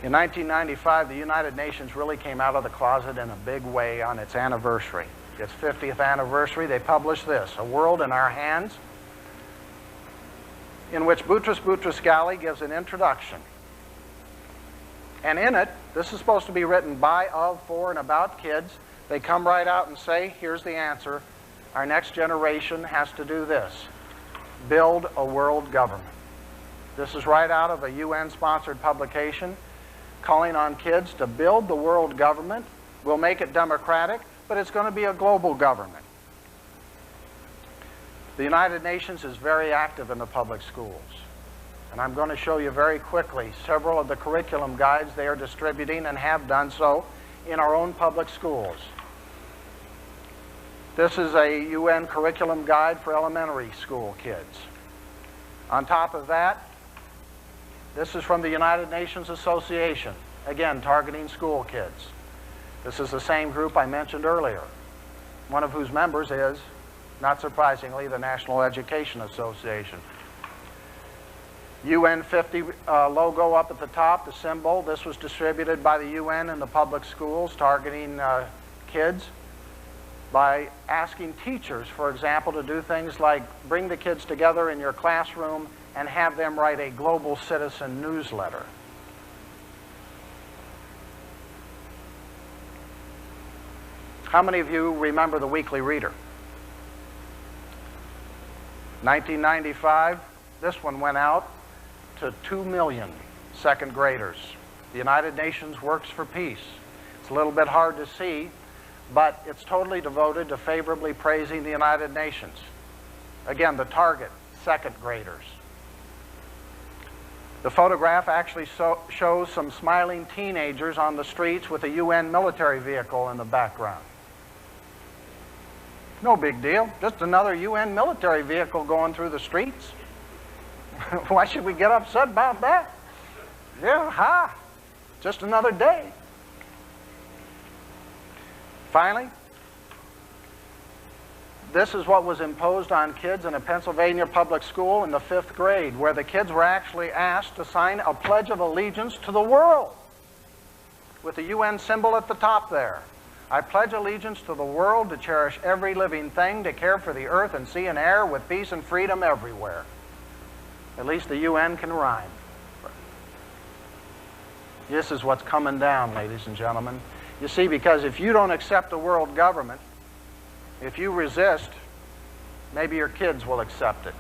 In 1995, the United Nations really came out of the closet in a big way on its anniversary. Its 50th anniversary, they published this, A World in Our Hands, in which Boutros Boutros-Ghali gives an introduction. And in it, this is supposed to be written by, of, for, and about kids. They come right out and say, here's the answer. Our next generation has to do this. Build a world government. This is right out of a UN-sponsored publication calling on kids to build the world government. We'll make it democratic, but it's going to be a global government. The United Nations is very active in the public schools. And I'm going to show you very quickly several of the curriculum guides they are distributing and have done so in our own public schools. This is a UN curriculum guide for elementary school kids. On top of that, this is from the United Nations Association, again, targeting school kids. This is the same group I mentioned earlier, one of whose members is, not surprisingly, the National Education Association. UN 50 logo up at the top, the symbol. This was distributed by the UN in the public schools, targeting kids by asking teachers, for example, to do things like bring the kids together in your classroom and have them write a global citizen newsletter. How many of you remember the Weekly Reader? 1995, this one went out to 2 million second graders. The United Nations works for peace. It's a little bit hard to see, but it's totally devoted to favorably praising the United Nations. Again, the target, second graders. The photograph actually shows some smiling teenagers on the streets with a UN military vehicle in the background. No big deal, just another UN military vehicle going through the streets. Why should we get upset about that? Yeah, just another day. Finally, this is what was imposed on kids in a Pennsylvania public school in the 5th grade, where the kids were actually asked to sign a Pledge of Allegiance to the world with the UN symbol at the top there. I pledge allegiance to the world, to cherish every living thing, to care for the earth and sea and air with peace and freedom everywhere. At least the UN can rhyme. This is what's coming down, ladies and gentlemen. You see, because if you don't accept the world government, if you resist, maybe your kids will accept it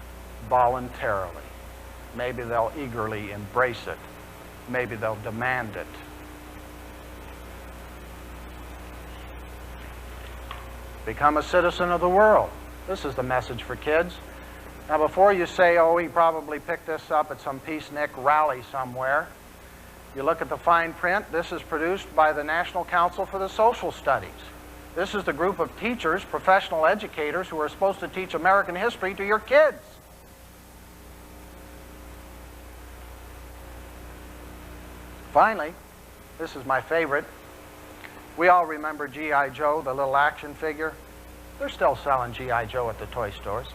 voluntarily. Maybe they'll eagerly embrace it. Maybe they'll demand it. Become a citizen of the world. This is the message for kids. Now, before you say, oh, he probably picked this up at some peacenik rally somewhere, you look at the fine print. This is produced by the National Council for the Social Studies. This is the group of teachers, professional educators, who are supposed to teach American history to your kids. Finally, this is my favorite. We all remember G.I. Joe, the little action figure. They're still selling G.I. Joe at the toy stores.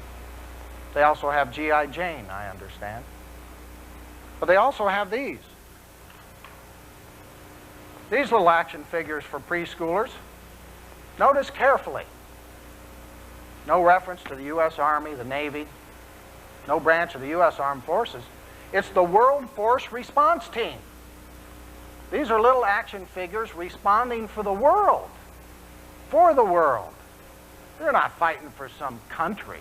They also have G.I. Jane, I understand. But they also have these. These little action figures for preschoolers. Notice carefully. No reference to the U.S. Army, the Navy, no branch of the U.S. Armed Forces. It's the World Force Response Team. These are little action figures responding for the world. For the world. They're not fighting for some country.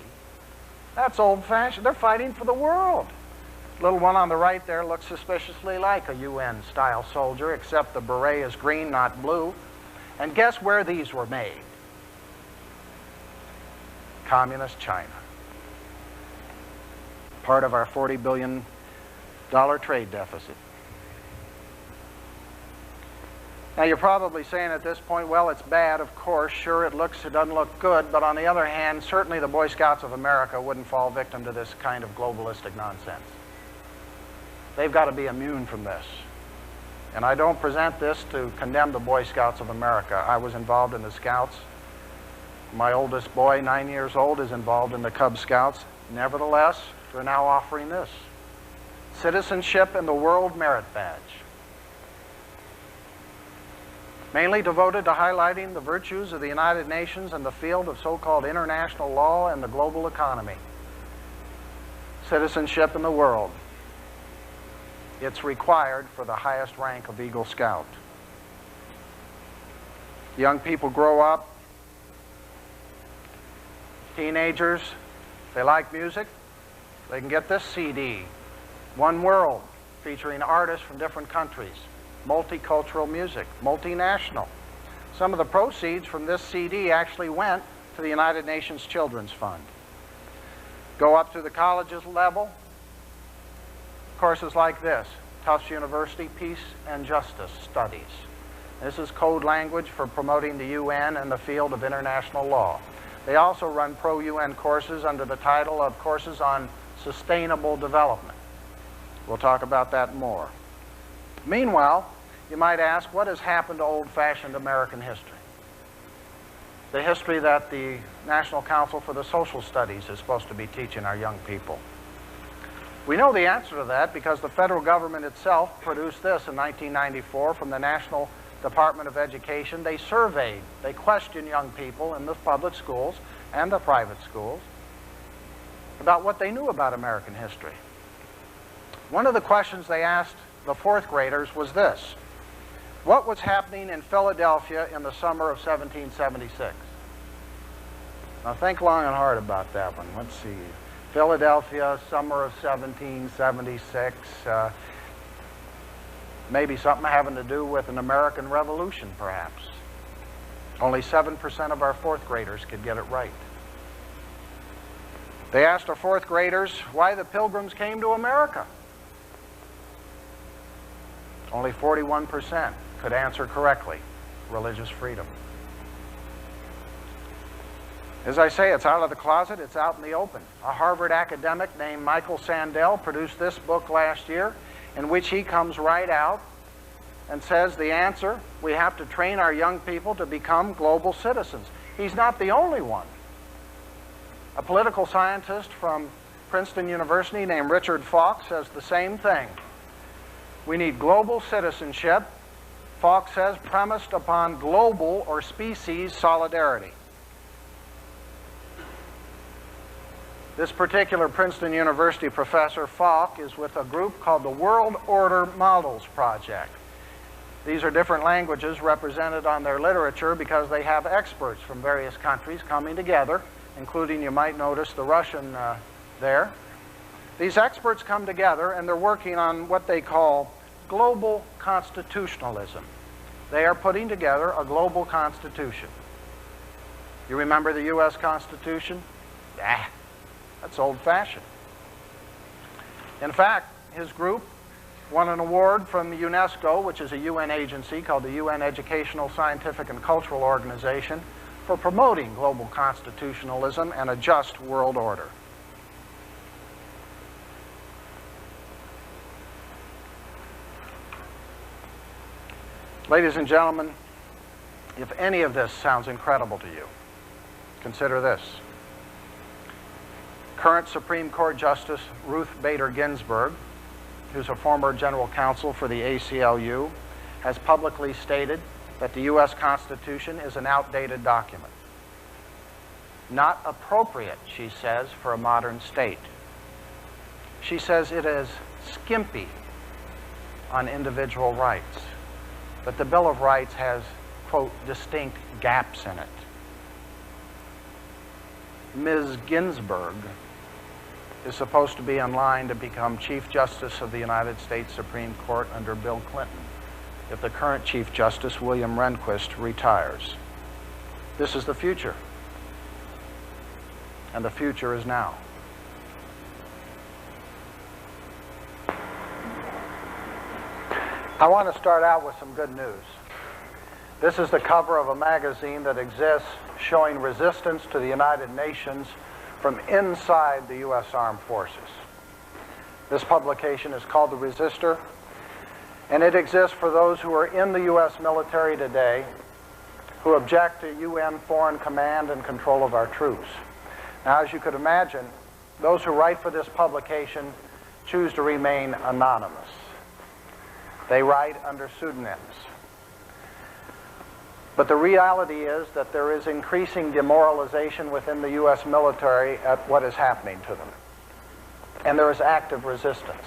That's old-fashioned. They're fighting for the world. The little one on the right there looks suspiciously like a UN-style soldier, except the beret is green, not blue. And guess where these were made? Communist China. Part of our $40 billion trade deficit. Now, you're probably saying at this point, well, it's bad, of course. Sure, it doesn't look good. But on the other hand, certainly the Boy Scouts of America wouldn't fall victim to this kind of globalistic nonsense. They've got to be immune from this. And I don't present this to condemn the Boy Scouts of America. I was involved in the Scouts. My oldest boy, 9 years old, is involved in the Cub Scouts. Nevertheless, we're now offering this. Citizenship and the World Merit Badge. Mainly devoted to highlighting the virtues of the United Nations in the field of so-called international law and the global economy. Citizenship in the world. It's required for the highest rank of Eagle Scout. Young people grow up, teenagers, they like music, they can get this CD, One World, featuring artists from different countries. Multicultural music, multinational. Some of the proceeds from this CD actually went to the United Nations Children's Fund. Go up to the colleges level, courses like this, Tufts University Peace and Justice Studies. This is code language for promoting the UN and the field of international law. They also run pro-UN courses under the title of Courses on Sustainable Development. We'll talk about that more. Meanwhile, you might ask, what has happened to old-fashioned American history? The history that the National Council for the Social Studies is supposed to be teaching our young people. We know the answer to that because the federal government itself produced this in 1994 from the National Department of Education. They surveyed, they questioned young people in the public schools and the private schools about what they knew about American history. One of the questions they asked the fourth graders was this: what was happening in Philadelphia in the summer of 1776? Now think long and hard about that one. Let's see. Philadelphia, summer of 1776. Maybe something having to do with an American Revolution, perhaps. Only 7% of our fourth graders could get it right. They asked our fourth graders why the Pilgrims came to America. Only 41% could answer correctly: religious freedom. As I say, it's out of the closet, it's out in the open. A Harvard academic named Michael Sandel produced this book last year, in which he comes right out and says the answer: we have to train our young people to become global citizens. He's not the only one. A political scientist from Princeton University named Richard Falk says the same thing. We need global citizenship, Falk says, premised upon global or species solidarity. This particular Princeton University professor, Falk, is with a group called the World Order Models Project. These are different languages represented on their literature because they have experts from various countries coming together, including, you might notice, the Russian there. These experts come together and they're working on what they call global constitutionalism. They are putting together a global constitution. You remember the U.S. Constitution? That's old-fashioned. In fact, his group won an award from the UNESCO, which is a UN agency called the UN Educational, Scientific, and Cultural Organization, for promoting global constitutionalism and a just world order. Ladies and gentlemen, if any of this sounds incredible to you, consider this. Current Supreme Court Justice Ruth Bader Ginsburg, who's a former general counsel for the ACLU, has publicly stated that the U.S. Constitution is an outdated document. Not appropriate, she says, for a modern state. She says it is skimpy on individual rights, that the Bill of Rights has, quote, distinct gaps in it. Ms. Ginsburg is supposed to be in line to become Chief Justice of the United States Supreme Court under Bill Clinton if the current Chief Justice, William Rehnquist, retires. This is the future. And the future is now. I want to start out with some good news. This is the cover of a magazine that exists showing resistance to the United Nations from inside the U.S. Armed Forces. This publication is called The Resistor, and it exists for those who are in the U.S. military today who object to UN foreign command and control of our troops. Now, as you could imagine, those who write for this publication choose to remain anonymous. They write under pseudonyms. But the reality is that there is increasing demoralization within the U.S. military at what is happening to them. And there is active resistance.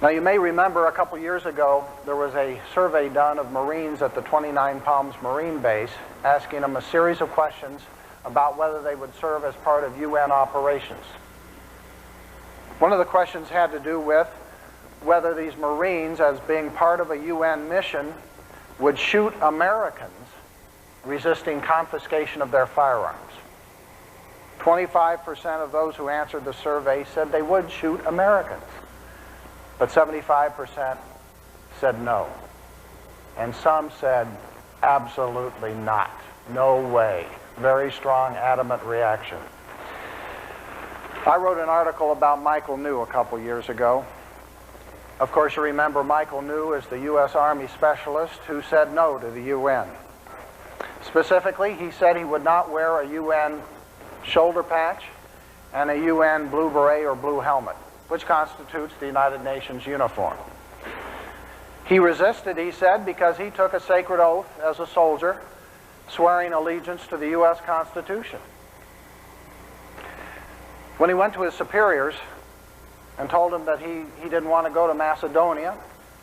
Now, you may remember a couple years ago, there was a survey done of Marines at the 29 Palms Marine Base, asking them a series of questions about whether they would serve as part of UN operations. One of the questions had to do with whether these Marines, as being part of a UN mission, would shoot Americans resisting confiscation of their firearms. 25% of those who answered the survey said they would shoot Americans, but 75% said no. And some said, absolutely not, no way. Very strong, adamant reaction. I wrote an article about Michael New a couple years ago. Of course, you remember Michael New is the U.S. Army specialist who said no to the UN. Specifically, he said he would not wear a UN shoulder patch, and a UN blue beret or blue helmet, which constitutes the United Nations uniform. He resisted, he said, because he took a sacred oath as a soldier, swearing allegiance to the U.S. Constitution. When he went to his superiors and told them that he didn't want to go to Macedonia,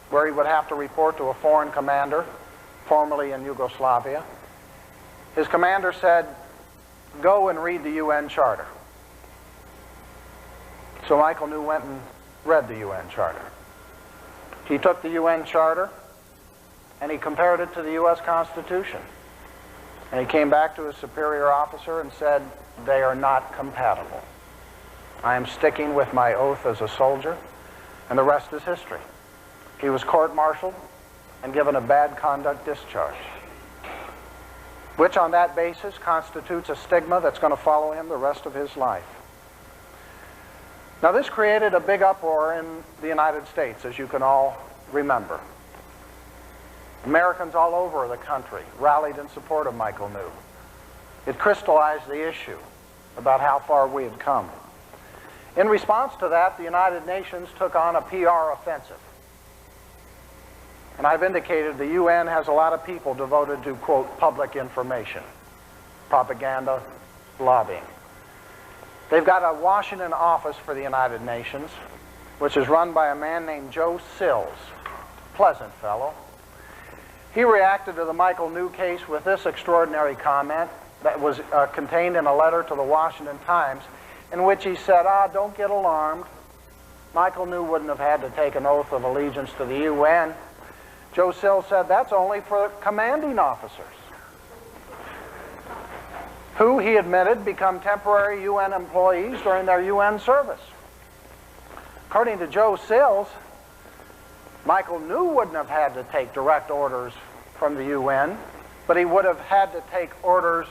where he would have to report to a foreign commander, formerly in Yugoslavia, his commander said, "Go and read the UN Charter." So Michael New went and read the UN Charter. He took the UN Charter and he compared it to the U.S. Constitution. And he came back to his superior officer and said, "They are not compatible. I am sticking with my oath as a soldier," and the rest is history. He was court-martialed and given a bad conduct discharge, which on that basis constitutes a stigma that's going to follow him the rest of his life. Now, this created a big uproar in the United States, as you can all remember. Americans all over the country rallied in support of Michael New. It crystallized the issue about how far we had come. In response to that, the United Nations took on a PR offensive. And I've indicated the UN has a lot of people devoted to, quote, public information, propaganda, lobbying. They've got a Washington office for the United Nations, which is run by a man named Joe Sills, pleasant fellow. He reacted to the Michael New case with this extraordinary comment that was contained in a letter to the Washington Times, in which he said, "Don't get alarmed. Michael New wouldn't have had to take an oath of allegiance to the UN." Joe Sills said, "That's only for commanding officers," who, he admitted, become temporary UN employees during their UN service. According to Joe Sills, Michael New wouldn't have had to take direct orders from the UN, but he would have had to take orders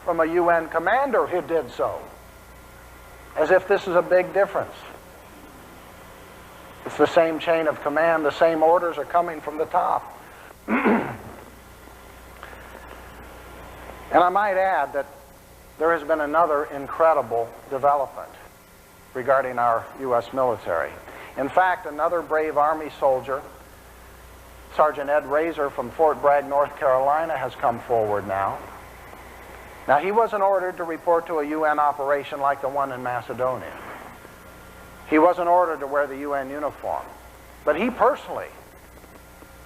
from a UN commander who did so. As if this is a big difference. It's the same chain of command, the same orders are coming from the top. And I might add that there has been another incredible development regarding our U.S. military. In fact, another brave Army soldier, Sergeant Ed Razor from Fort Bragg, North Carolina, has come forward now. Now, he wasn't ordered to report to a UN operation like the one in Macedonia. He wasn't ordered to wear the UN uniform. But he personally,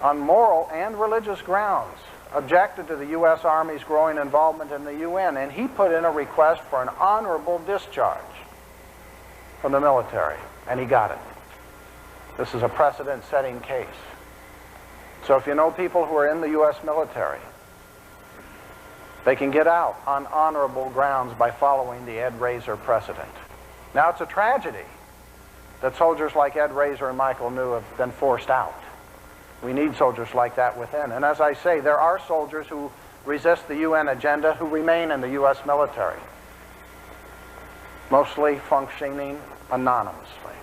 on moral and religious grounds, objected to the U.S. Army's growing involvement in the UN, and he put in a request for an honorable discharge from the military, and he got it. This is a precedent-setting case. So if you know people who are in the U.S. military, they can get out on honorable grounds by following the Ed Razor precedent. Now, it's a tragedy that soldiers like Ed Razor and Michael New have been forced out. We need soldiers like that within. And as I say, there are soldiers who resist the UN agenda who remain in the U.S. military, mostly functioning anonymously.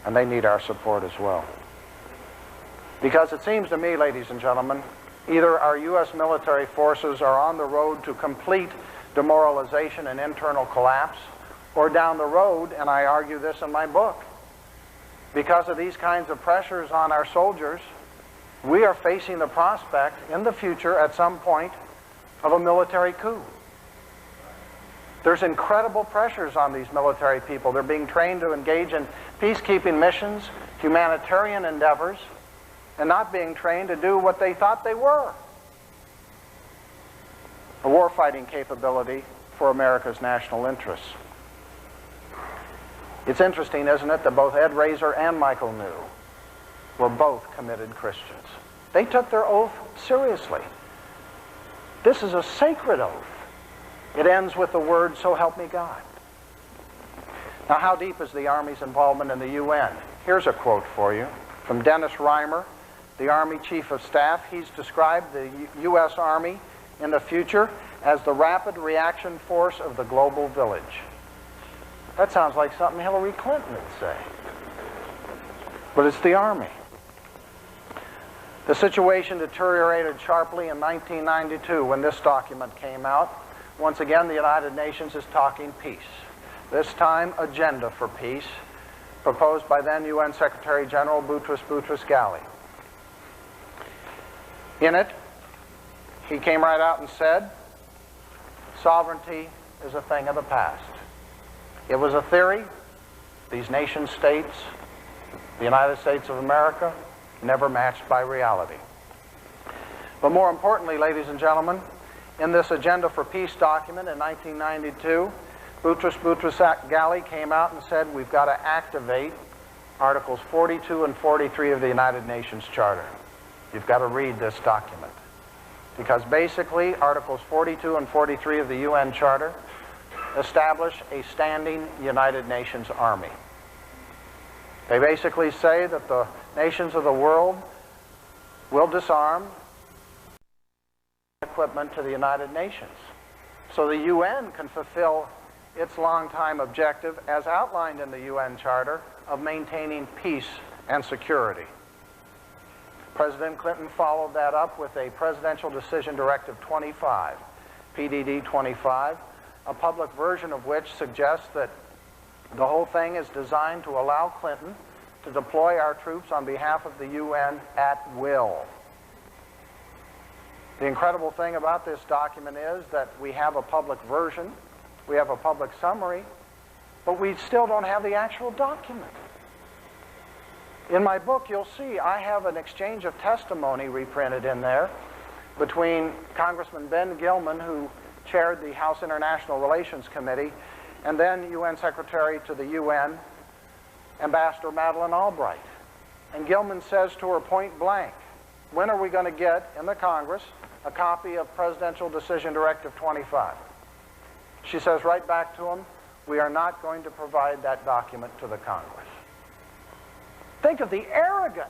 And they need our support as well. Because it seems to me, ladies and gentlemen, either our U.S. military forces are on the road to complete demoralization and internal collapse, or down the road, and I argue this in my book, because of these kinds of pressures on our soldiers, we are facing the prospect in the future at some point of a military coup. There's incredible pressures on these military people. They're being trained to engage in peacekeeping missions, humanitarian endeavors, and not being trained to do what they thought they were. A warfighting capability for America's national interests. It's interesting, isn't it, that both Ed Razor and Michael New were both committed Christians. They took their oath seriously. This is a sacred oath. It ends with the word, "So help me God." Now, how deep is the Army's involvement in the UN? Here's a quote for you from Dennis Reimer, the Army Chief of Staff. He's described the U.S. Army in the future as the rapid reaction force of the global village. That sounds like something Hillary Clinton would say. But it's the Army. The situation deteriorated sharply in 1992 when this document came out. Once again, the United Nations is talking peace. this time Agenda for Peace, proposed by then UN Secretary General Boutros Ghali. In it, he came right out and said, sovereignty is a thing of the past. It was a theory. These nation states, the United States of America, never matched by reality. But more importantly, ladies and gentlemen, in this Agenda for Peace document in 1992, Boutros Ghali came out and said we've got to activate Articles 42 and 43 of the United Nations Charter. You've got to read this document. Because basically, Articles 42 and 43 of the UN Charter establish a standing United Nations Army. They basically say that the nations of the world will disarm equipment to the United Nations, so the UN can fulfill its long-time objective, as outlined in the UN Charter, of maintaining peace and security. President Clinton followed that up with a Presidential Decision Directive 25, PDD 25, a public version of which suggests that the whole thing is designed to allow Clinton to deploy our troops on behalf of the UN at will. The incredible thing about this document is that we have a public version, we have a public summary, but we still don't have the actual document. In my book, you'll see I have an exchange of testimony reprinted in there between Congressman Ben Gilman, who chaired the House International Relations Committee, and then UN Secretary to the UN, Ambassador Madeleine Albright. And Gilman says to her point blank, when are we going to get in the Congress a copy of Presidential Decision Directive 25? She says right back to him, we are not going to provide that document to the Congress. Think of the arrogance.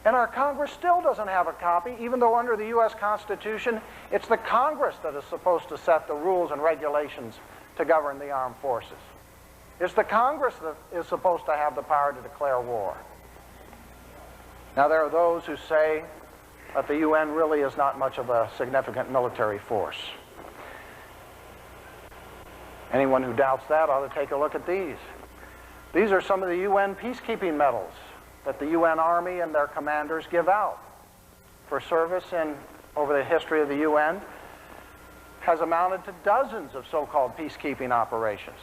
And our Congress still doesn't have a copy, even though under the U.S. Constitution, it's the Congress that is supposed to set the rules and regulations to govern the armed forces. It's the Congress that is supposed to have the power to declare war. Now, there are those who say that the UN really is not much of a significant military force. Anyone who doubts that ought to take a look at these. These are some of the UN peacekeeping medals that the UN Army and their commanders give out for service over the history of the UN. Has amounted to dozens of so-called peacekeeping operations.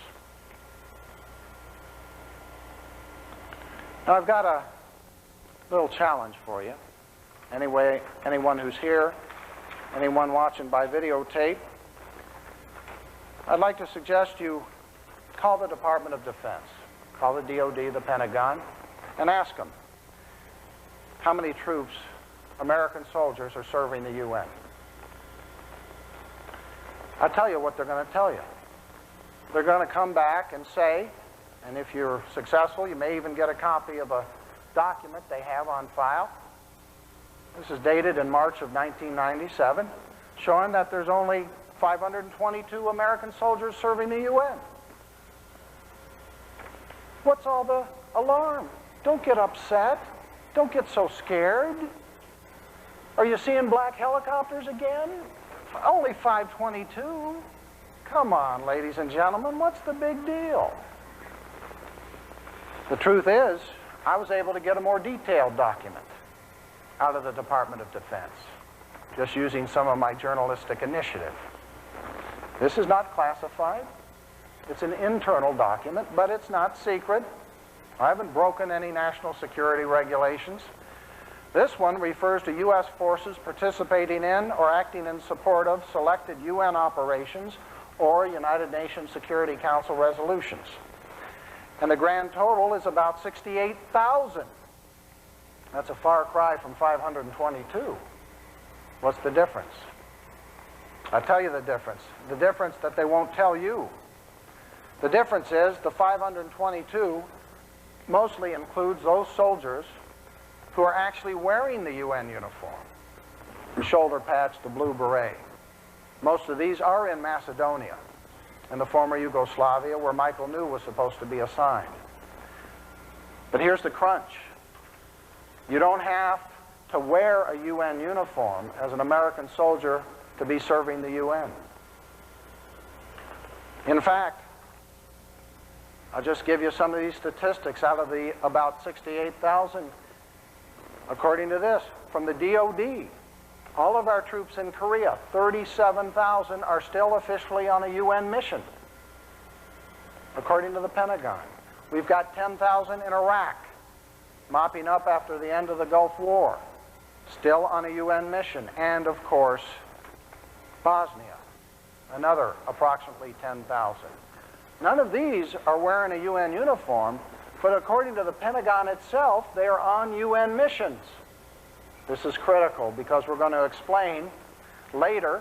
Now, I've got a little challenge for you. Anyway, anyone who's here, anyone watching by videotape, I'd like to suggest you call the Department of Defense, call the DOD, the Pentagon, and ask them how many troops, American soldiers, are serving the UN. I'll tell you what they're going to tell you. They're going to come back and say, and if you're successful, you may even get a copy of a document they have on file. This is dated in March of 1997, showing that there's only 522 American soldiers serving the UN. What's all the alarm? Don't get upset. Don't get so scared. Are you seeing black helicopters again? Only 522. Come on, ladies and gentlemen, what's the big deal? The truth is, I was able to get a more detailed document out of the Department of Defense, just using some of my journalistic initiative. This is not classified. It's an internal document, but it's not secret. I haven't broken any national security regulations. This one refers to U.S. forces participating in or acting in support of selected UN operations or United Nations Security Council resolutions. And the grand total is about 68,000. That's a far cry from 522. What's the difference? I'll tell you the difference. The difference that they won't tell you. The difference is the 522 mostly includes those soldiers who are actually wearing the UN uniform, the shoulder patch, the blue beret. Most of these are in Macedonia, in the former Yugoslavia, where Michael New was supposed to be assigned. But here's the crunch. You don't have to wear a UN uniform as an American soldier to be serving the UN. In fact, I'll just give you some of these statistics out of the about 68,000. According to this, from the DOD, all of our troops in Korea, 37,000 are still officially on a UN mission, according to the Pentagon. We've got 10,000 in Iraq, mopping up after the end of the Gulf War, still on a UN mission. And, of course, Bosnia, another approximately 10,000. None of these are wearing a UN uniform, but according to the Pentagon itself, they are on UN missions. This is critical because we're going to explain later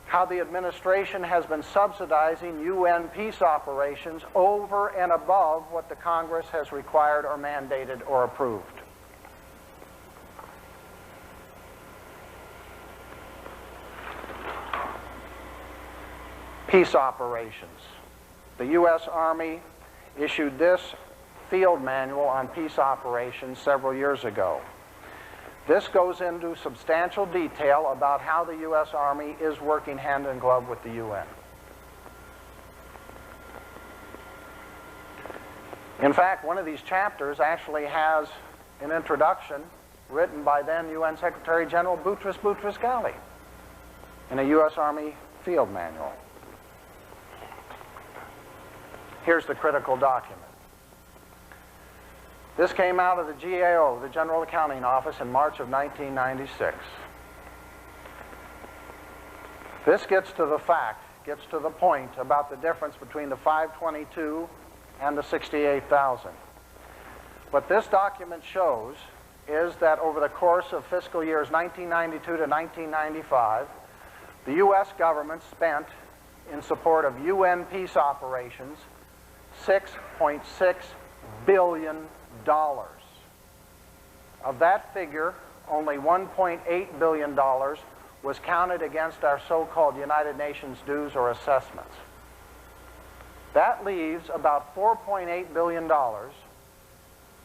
how the administration has been subsidizing UN peace operations over and above what the Congress has required or mandated or approved. Peace operations. The U.S. Army issued this field manual on peace operations several years ago. This goes into substantial detail about how the U.S. Army is working hand in glove with the UN. In fact, one of these chapters actually has an introduction written by then UN Secretary General Boutros Boutros-Ghali in a U.S. Army field manual. Here's the critical document. This came out of the GAO, the General Accounting Office, in March of 1996. This gets to the fact, gets to the point about the difference between the 522 and the 68,000. What this document shows is that over the course of fiscal years 1992 to 1995, the U.S. government spent, in support of UN peace operations, $6.6 billion. Of that figure, only $1.8 billion was counted against our so-called United Nations dues or assessments. That leaves about $4.8 billion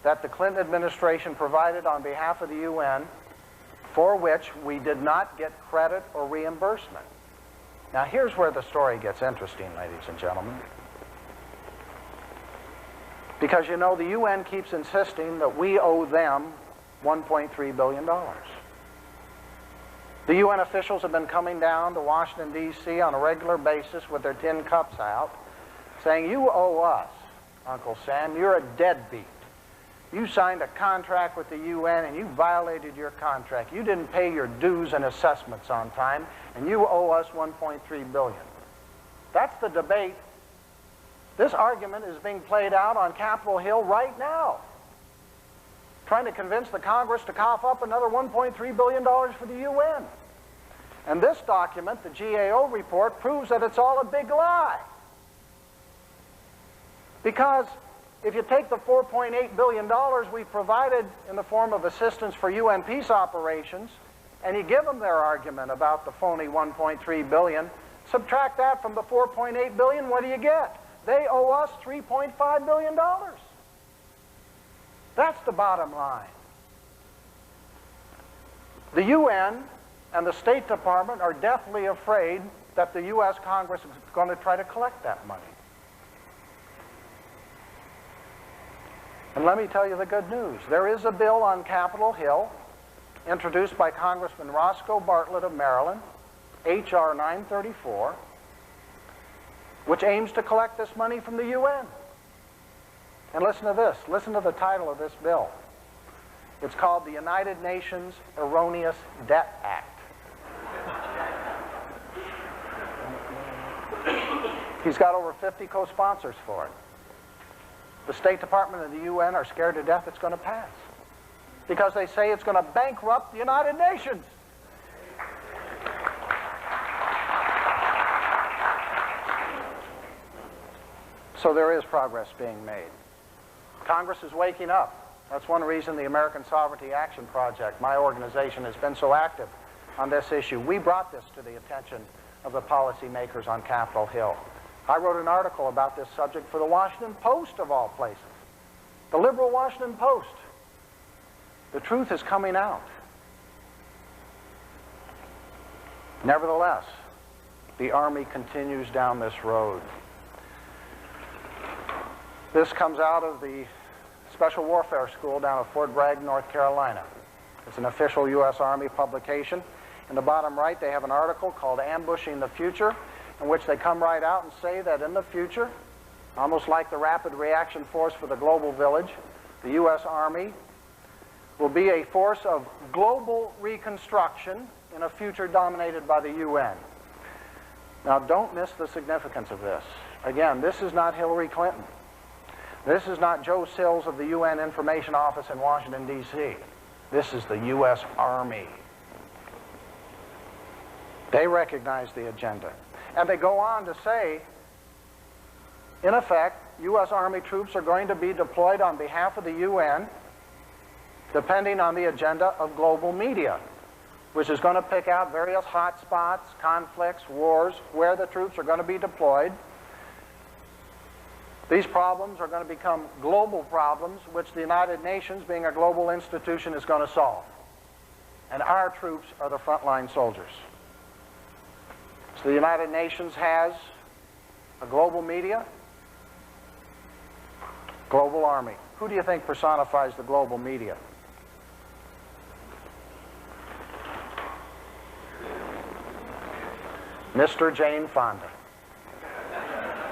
that the Clinton administration provided on behalf of the UN, for which we did not get credit or reimbursement. Now here's where the story gets interesting, ladies and gentlemen. Because, you know, the UN keeps insisting that we owe them $1.3 billion. The UN officials have been coming down to Washington, D.C. on a regular basis with their tin cups out, saying, you owe us, Uncle Sam, you're a deadbeat. You signed a contract with the UN and you violated your contract. You didn't pay your dues and assessments on time, and you owe us $1.3 billion. That's the debate. This argument is being played out on Capitol Hill right now, trying to convince the Congress to cough up another $1.3 billion for the UN. And this document, the GAO report, proves that it's all a big lie. Because if you take the $4.8 billion we provided in the form of assistance for UN peace operations, and you give them their argument about the phony $1.3 billion, subtract that from the $4.8 billion, what do you get? They owe us $3.5 billion. That's the bottom line. The UN and the State Department are deathly afraid that the U.S. Congress is going to try to collect that money. And let me tell you the good news. There is a bill on Capitol Hill introduced by Congressman Roscoe Bartlett of Maryland, H.R. 934, which aims to collect this money from the UN. And listen to this. Listen to the title of this bill. It's called the United Nations Erroneous Debt Act. He's got over 50 co-sponsors for it. The State Department and the UN are scared to death it's going to pass, because they say it's going to bankrupt the United Nations. So there is progress being made. Congress is waking up. That's one reason the American Sovereignty Action Project, my organization, has been so active on this issue. We brought this to the attention of the policymakers on Capitol Hill. I wrote an article about this subject for the Washington Post, of all places. The liberal Washington Post. The truth is coming out. Nevertheless, the Army continues down this road. This comes out of the Special Warfare School down at Fort Bragg, North Carolina. It's an official U.S. Army publication. In the bottom right, they have an article called Ambushing the Future, in which they come right out and say that in the future, almost like the Rapid Reaction Force for the Global Village, the U.S. Army will be a force of global reconstruction in a future dominated by the UN. Now, don't miss the significance of this. Again, this is not Hillary Clinton. This is not Joe Sills of the UN Information Office in Washington, D.C. This is the U.S. Army. They recognize the agenda. And they go on to say, in effect, U.S. Army troops are going to be deployed on behalf of the UN, depending on the agenda of global media, which is going to pick out various hot spots, conflicts, wars, where the troops are going to be deployed. These problems are going to become global problems, which the United Nations, being a global institution, is going to solve. And our troops are the frontline soldiers. So the United Nations has a global media, global army. Who do you think personifies the global media? Mr. Jane Fonda.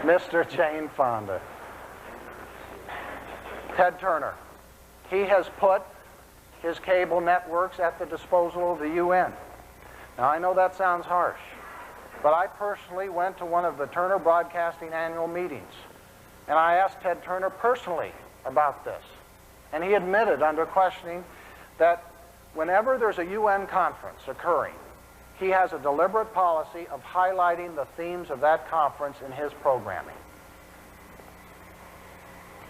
Mr. Jane Fonda. Ted Turner. He has put his cable networks at the disposal of the UN. Now, I know that sounds harsh, but I personally went to one of the Turner Broadcasting annual meetings, and I asked Ted Turner personally about this. And he admitted under questioning that whenever there's a UN conference occurring, he has a deliberate policy of highlighting the themes of that conference in his programming.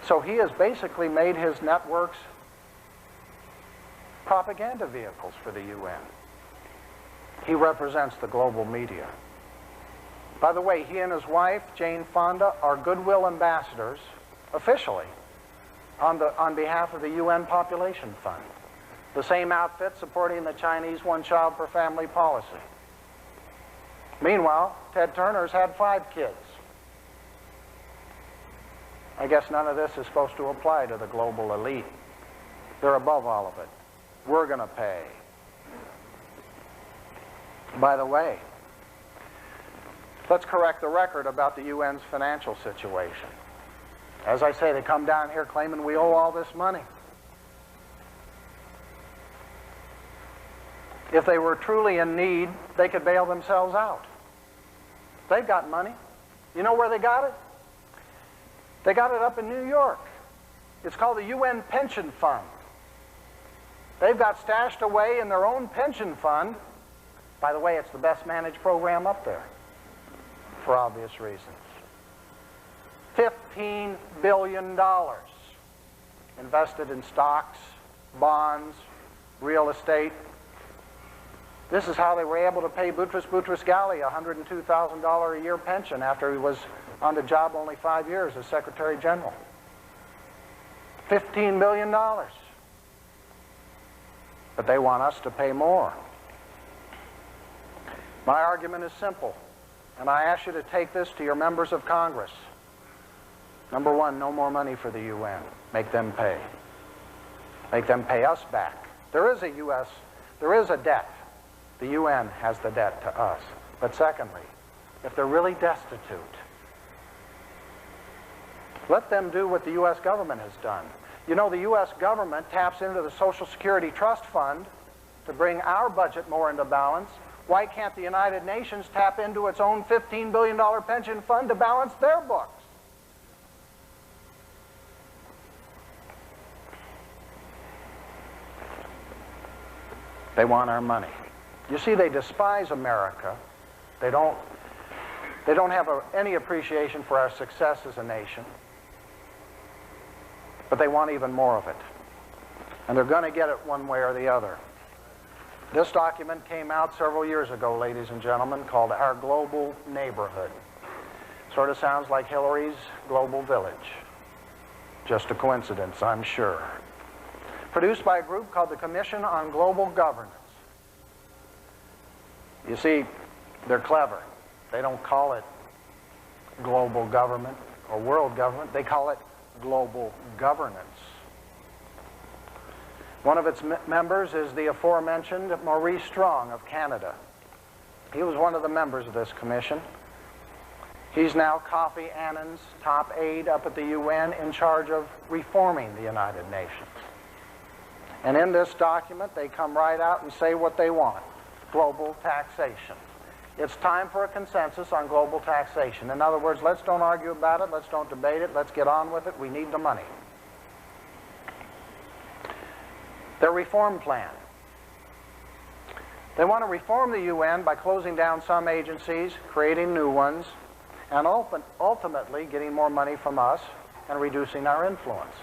So he has basically made his networks propaganda vehicles for the UN. He represents the global media. By the way, he and his wife, Jane Fonda, are goodwill ambassadors, officially, on behalf of the UN Population Fund. The same outfit supporting the Chinese one-child per family policy. Meanwhile, Ted Turner's had 5 kids. I guess none of this is supposed to apply to the global elite. They're above all of it. We're going to pay. By the way, let's correct the record about the UN's financial situation. As I say, they come down here claiming we owe all this money. If they were truly in need, they could bail themselves out. They've got money. You know where they got it? They got it up in New York. It's called the UN Pension Fund. They've got stashed away in their own pension fund. By the way, it's the best managed program up there, for obvious reasons. $15 billion invested in stocks, bonds, real estate. This is how they were able to pay Boutros Boutros-Ghali a $102,000 a year pension after he was on the job only 5 years as Secretary General. $15 billion. But they want us to pay more. My argument is simple, and I ask you to take this to your members of Congress. Number one, no more money for the UN. Make them pay. Make them pay us back. There is a debt. The UN has the debt to us. But secondly, if they're really destitute, let them do what the U.S. government has done. You know, the U.S. government taps into the Social Security Trust Fund to bring our budget more into balance. Why can't the United Nations tap into its own $15 billion pension fund to balance their books? They want our money. You see, they despise America. They don't have any appreciation for our success as a nation. But they want even more of it. And they're going to get it one way or the other. This document came out several years ago, ladies and gentlemen, called Our Global Neighborhood. Sort of sounds like Hillary's Global Village. Just a coincidence, I'm sure. Produced by a group called the Commission on Global Governance. You see, they're clever. They don't call it global government or world government. They call it global governance. One of its members is the aforementioned Maurice Strong of Canada. He was one of the members of this commission. He's now Kofi Annan's top aide up at the UN in charge of reforming the United Nations. And in this document, they come right out and say what they want: global taxation. It's time for a consensus on global taxation. In other words, let's don't argue about it, let's don't debate it, let's get on with it, we need the money. Their reform plan. They want to reform the UN by closing down some agencies, creating new ones, and ultimately getting more money from us and reducing our influence.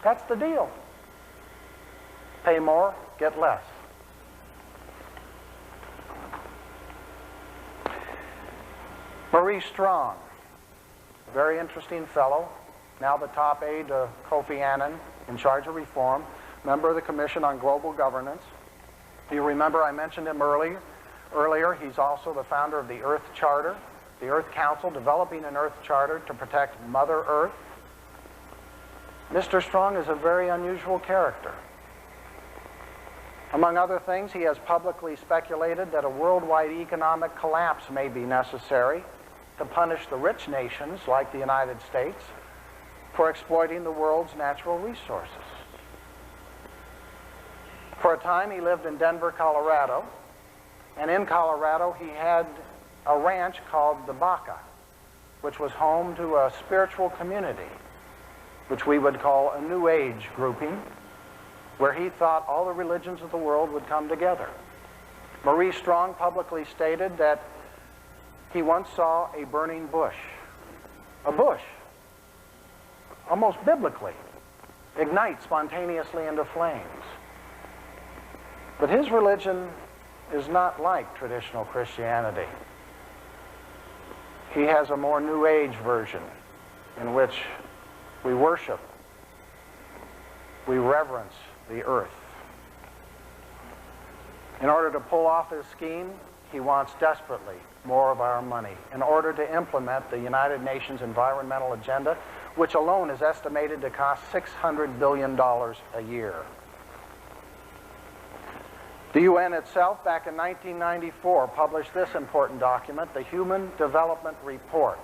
That's the deal. Pay more, get less. Maurice Strong, a very interesting fellow, now the top aide to Kofi Annan, in charge of reform, member of the Commission on Global Governance. You remember I mentioned him earlier. He's also the founder of the Earth Charter, the Earth Council, developing an Earth Charter to protect Mother Earth. Mr. Strong is a very unusual character. Among other things, he has publicly speculated that a worldwide economic collapse may be necessary to punish the rich nations, like the United States, for exploiting the world's natural resources. For a time, he lived in Denver, Colorado, and in Colorado, he had a ranch called the Baca, which was home to a spiritual community, which we would call a New Age grouping, where he thought all the religions of the world would come together. Maurice Strong publicly stated that he once saw a burning bush, almost biblically, ignite spontaneously into flames. But his religion is not like traditional Christianity. He has a more New Age version in which we worship, we reverence the earth. In order to pull off his scheme, he wants desperately more of our money in order to implement the United Nations environmental agenda, which alone is estimated to cost $600 billion a year. The UN itself, back in 1994, published this important document, the Human Development Report.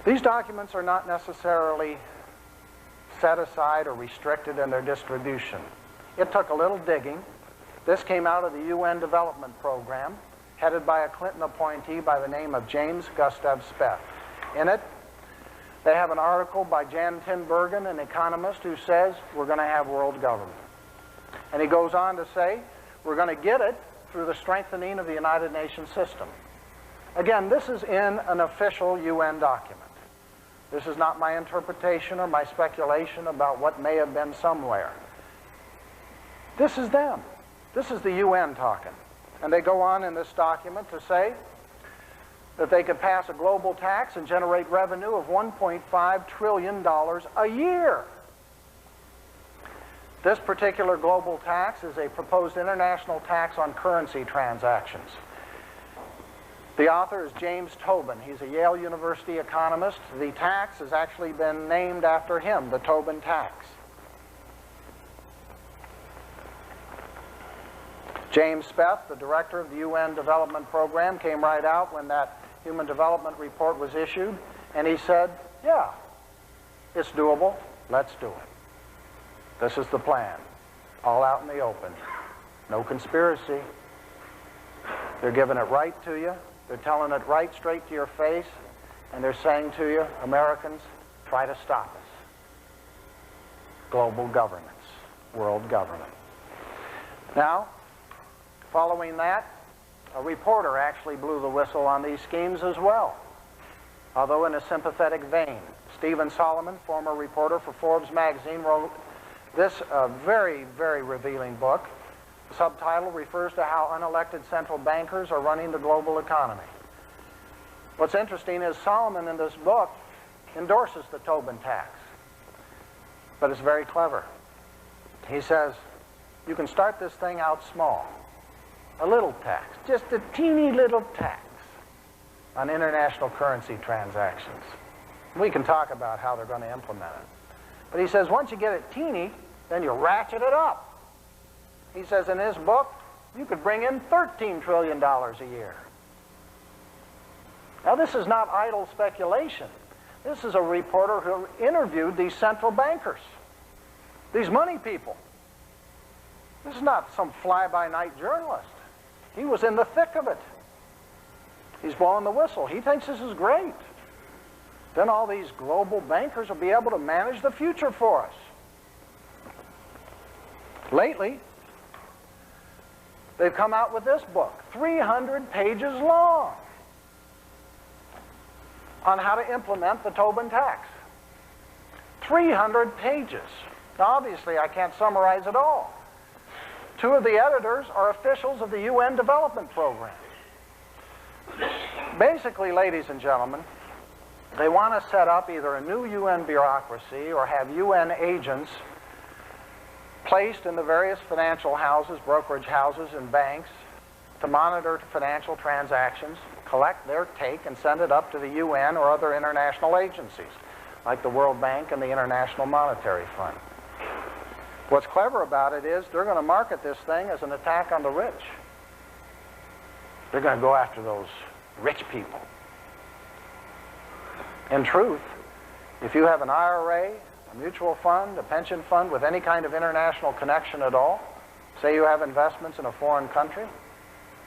These documents are not necessarily set aside or restricted in their distribution. It took a little digging. This came out of the UN Development Program, headed by a Clinton appointee by the name of James Gustav Speth. In it, they have an article by Jan Tinbergen, an economist, who says we're going to have world government. And he goes on to say, we're going to get it through the strengthening of the United Nations system. Again, this is in an official UN document. This is not my interpretation or my speculation about what may have been somewhere. This is them. This is the UN talking. And they go on in this document to say that they could pass a global tax and generate revenue of $1.5 trillion a year. This particular global tax is a proposed international tax on currency transactions. The author is James Tobin. He's a Yale University economist. The tax has actually been named after him, the Tobin tax. James Speth, the director of the UN Development Program, came right out when that Human Development Report was issued, and he said, yeah, it's doable, let's do it. This is the plan, all out in the open. No conspiracy. They're giving it right to you. They're telling it right straight to your face, and they're saying to you, Americans, try to stop us. Global governance, world government. Now, following that, a reporter actually blew the whistle on these schemes as well, although in a sympathetic vein. Stephen Solomon, former reporter for Forbes magazine, wrote this very, very revealing book. The subtitle refers to how unelected central bankers are running the global economy. What's interesting is Solomon in this book endorses the Tobin tax, but it's very clever. He says, you can start this thing out small. A little tax, just a teeny little tax. on international currency transactions. We can talk about how they're going to implement it. But he says once you get it teeny, then you ratchet it up. He says in his book, you could bring in $13 trillion a year. Now this is not idle speculation. This is a reporter who interviewed these central bankers, these money people. This is not some fly-by-night journalist. He was in the thick of it. He's blowing the whistle. He thinks this is great. Then all these global bankers will be able to manage the future for us. Lately, they've come out with this book, 300 pages long, on how to implement the Tobin tax. 300 pages. Now, obviously, I can't summarize it all. Two of the editors are officials of the UN Development Program. Basically, ladies and gentlemen, they want to set up either a new UN bureaucracy or have UN agents placed in the various financial houses, brokerage houses, and banks to monitor financial transactions, collect their take, and send it up to the UN or other international agencies, like the World Bank and the International Monetary Fund. What's clever about it is they're going to market this thing as an attack on the rich. They're going to go after those rich people. In truth, if you have an IRA, a mutual fund, a pension fund with any kind of international connection at all, say you have investments in a foreign country,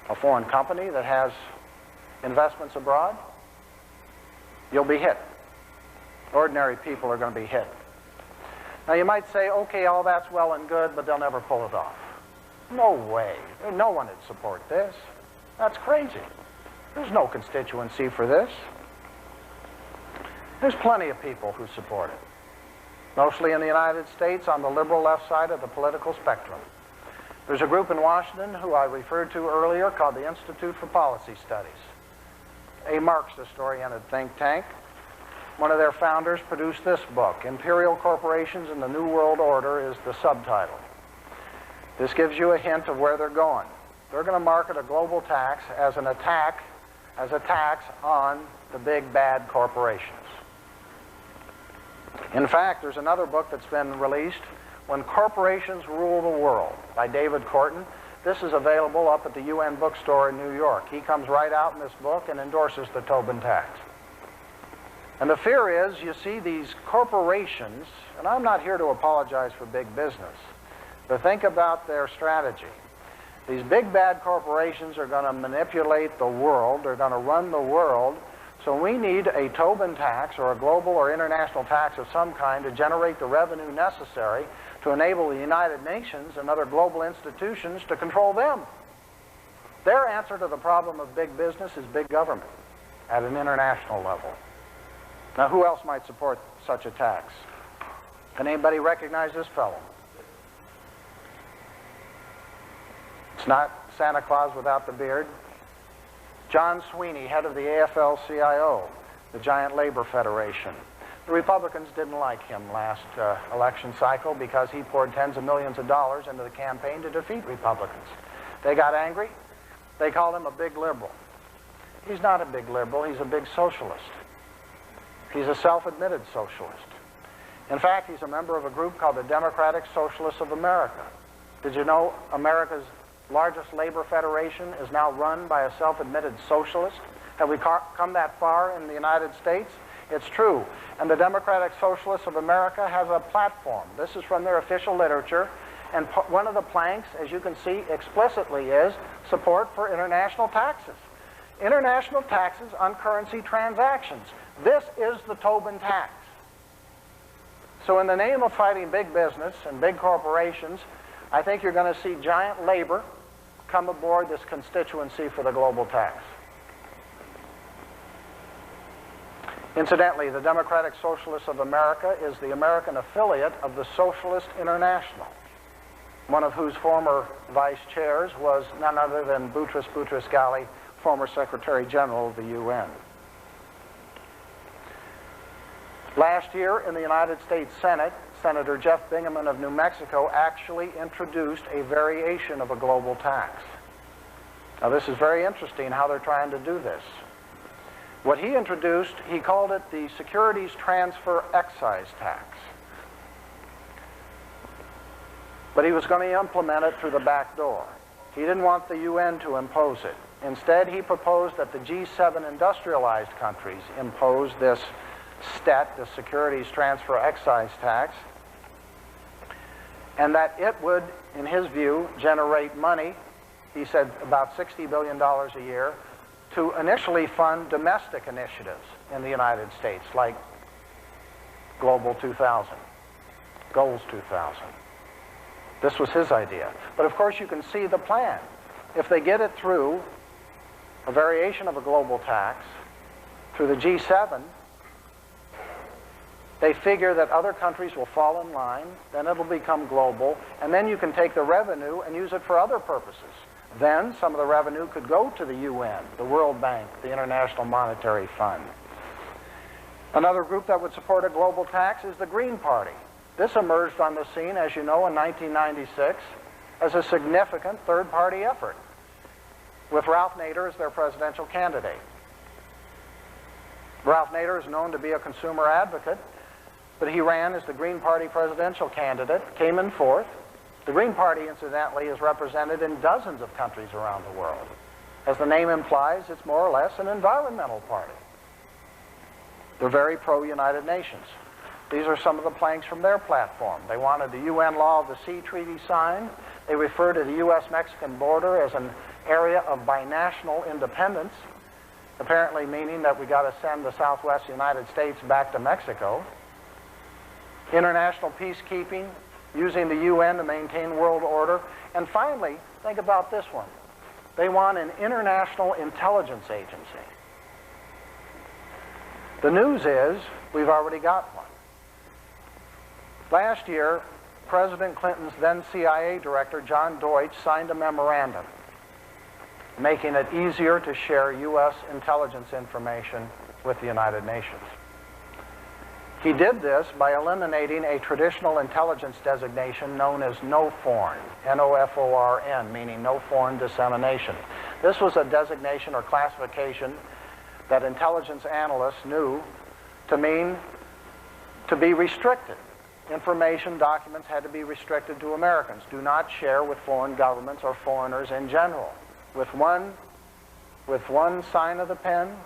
a foreign company that has investments abroad, you'll be hit. Ordinary people are going to be hit. Now you might say, okay, all that's well and good, but they'll never pull it off. No way. No one would support this. That's crazy. There's no constituency for this. There's plenty of people who support it. Mostly in the United States on the liberal left side of the political spectrum. There's a group in Washington who I referred to earlier called the Institute for Policy Studies, a Marxist-oriented think tank. One of their founders produced this book, Imperial Corporations and the New World Order is the subtitle. This gives you a hint of where they're going. They're going to market a global tax as an attack, as a tax on the big bad corporations. In fact, there's another book that's been released, When Corporations Rule the World, by David Korten. This is available up at the UN bookstore in New York. He comes right out in this book and endorses the Tobin tax. And the fear is, you see these corporations, and I'm not here to apologize for big business, but think about their strategy. These big bad corporations are going to manipulate the world, they're going to run the world, so we need a Tobin tax or a global or international tax of some kind to generate the revenue necessary to enable the United Nations and other global institutions to control them. Their answer to the problem of big business is big government at an international level. Now, who else might support such a tax? Can anybody recognize this fellow? It's not Santa Claus without the beard. John Sweeney, head of the AFL-CIO, the giant labor federation. The Republicans didn't like him last election cycle because he poured tens of millions of dollars into the campaign to defeat Republicans. They got angry. They called him a big liberal. He's not a big liberal. He's a big socialist. He's a self-admitted socialist. In fact, he's a member of a group called the Democratic Socialists of America. Did you know America's largest labor federation is now run by a self-admitted socialist? Have we come that far in the United States? It's true. And the Democratic Socialists of America has a platform. This is from their official literature. And one of the planks, as you can see explicitly, is support for international taxes. International taxes on currency transactions. This is the Tobin tax. So in the name of fighting big business and big corporations, I think you're going to see giant labor come aboard this constituency for the global tax. Incidentally, the Democratic Socialists of America is the American affiliate of the Socialist International, one of whose former vice chairs was none other than Boutros Boutros-Ghali, former Secretary General of the UN. Last year in the United States Senate, Senator Jeff Bingaman of New Mexico actually introduced a variation of a global tax. Now this is very interesting how they're trying to do this. What he introduced, he called it the Securities Transfer Excise Tax. But he was going to implement it through the back door. He didn't want the UN to impose it. Instead, he proposed that the G7 industrialized countries impose this STET, the Securities Transfer Excise Tax, and that it would, in his view, generate money, he said about $60 billion a year, to initially fund domestic initiatives in the United States, like Global 2000, Goals 2000. This was his idea. But of course, you can see the plan. If they get it through a variation of a global tax through the G7, they figure that other countries will fall in line, then it'll become global, and then you can take the revenue and use it for other purposes. Then some of the revenue could go to the UN, the World Bank, the International Monetary Fund. Another group that would support a global tax is the Green Party. This emerged on the scene, as you know, in 1996 as a significant third-party effort, with Ralph Nader as their presidential candidate. Ralph Nader is known to be a consumer advocate, but he ran as the Green Party presidential candidate, came in fourth. The Green Party, incidentally, is represented in dozens of countries around the world. As the name implies, it's more or less an environmental party. They're very pro-United Nations. These are some of the planks from their platform. They wanted the UN Law of the Sea Treaty signed. They refer to the U.S.-Mexican border as an area of binational independence, apparently meaning that we got to send the Southwest United States back to Mexico. International peacekeeping, using the UN to maintain world order. And finally, think about this one. They want an international intelligence agency. The news is we've already got one. Last year, President Clinton's then CIA director, John Deutsch, signed a memorandum making it easier to share U.S. intelligence information with the United Nations. He did this by eliminating a traditional intelligence designation known as no foreign, N-O-F-O-R-N, meaning no foreign dissemination. This was a designation or classification that intelligence analysts knew to mean to be restricted. Information documents had to be restricted to Americans. Do not share with foreign governments or foreigners in general. With one sign of the pen,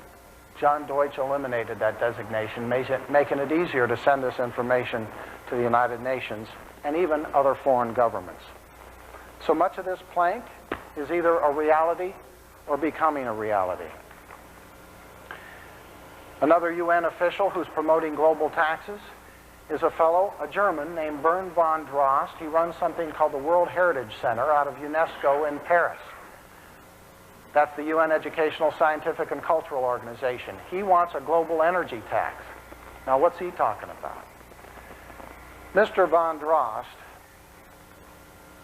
John Deutsch eliminated that designation, making it easier to send this information to the United Nations and even other foreign governments. So much of this plank is either a reality or becoming a reality. Another UN official who's promoting global taxes is a German named Bernd von Drost. He runs something called the World Heritage Center out of UNESCO in Paris. That's the UN Educational, Scientific, and Cultural Organization. He wants a global energy tax. Now, what's he talking about? Mr. von Drost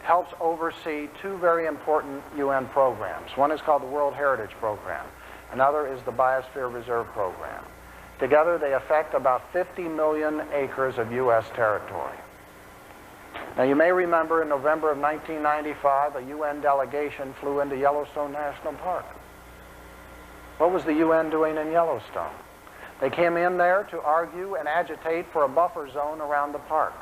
helps oversee two very important UN programs. One is called the World Heritage Program. Another is the Biosphere Reserve Program. Together, they affect about 50 million acres of U.S. territory. Now, you may remember in November of 1995, a UN delegation flew into Yellowstone National Park. What was the UN doing in Yellowstone? They came in there to argue and agitate for a buffer zone around the park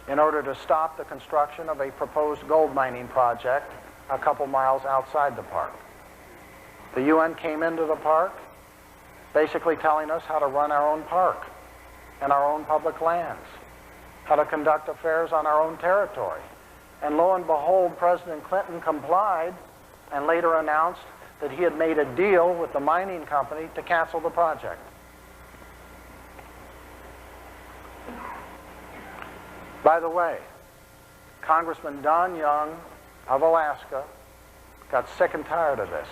in order to stop the construction of a proposed gold mining project a couple miles outside the park. The UN came into the park basically telling us how to run our own park and our own public lands, how to conduct affairs on our own territory. And lo and behold, President Clinton complied and later announced that he had made a deal with the mining company to cancel the project. By the way, Congressman Don Young of Alaska got sick and tired of this.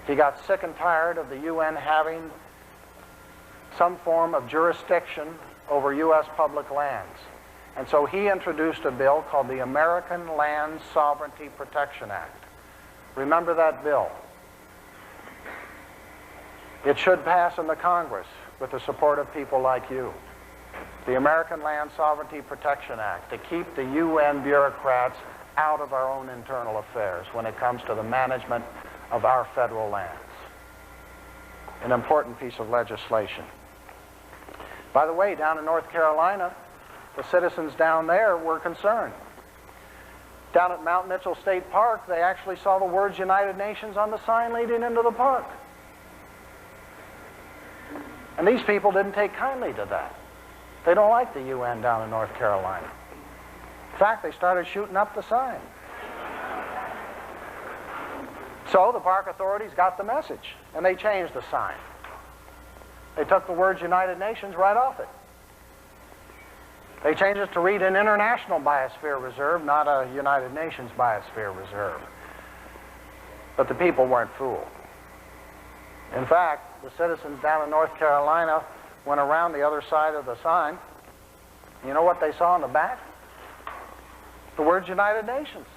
He got sick and tired of the UN having some form of jurisdiction over U.S. public lands. And so he introduced a bill called the American Land Sovereignty Protection Act. Remember that bill? It should pass in the Congress with the support of people like you. The American Land Sovereignty Protection Act, to keep the UN bureaucrats out of our own internal affairs when it comes to the management of our federal lands. an important piece of legislation. By the way, down in North Carolina, the citizens down there were concerned. Down at Mount Mitchell State Park, they actually saw the words United Nations on the sign leading into the park. And these people didn't take kindly to that. They don't like the UN down in North Carolina. In fact, they started shooting up the sign. So the park authorities got the message, and they changed the sign. They took the words United Nations right off it. They changed it to read an International Biosphere Reserve, not a United Nations Biosphere Reserve. But the people weren't fooled. In fact, the citizens down in North Carolina went around the other side of the sign. You know what they saw in the back? The words United Nations.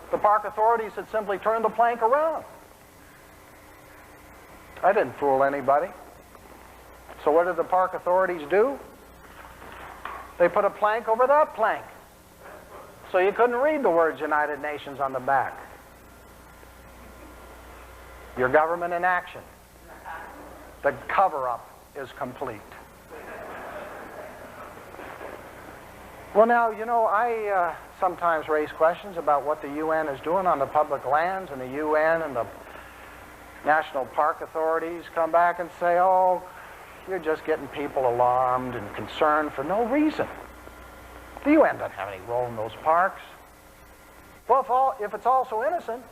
The park authorities had simply turned the plank around. I didn't fool anybody. So what did the park authorities do? They put a plank over that plank. So you couldn't read the words United Nations on the back. Your government in action. The cover-up is complete. Well, now, you know, I sometimes raise questions about what the UN is doing on the public lands, and the UN and the national park authorities come back and say, oh, you're just getting people alarmed and concerned for no reason. The UN doesn't have any role in those parks. Well, if it's all so innocent,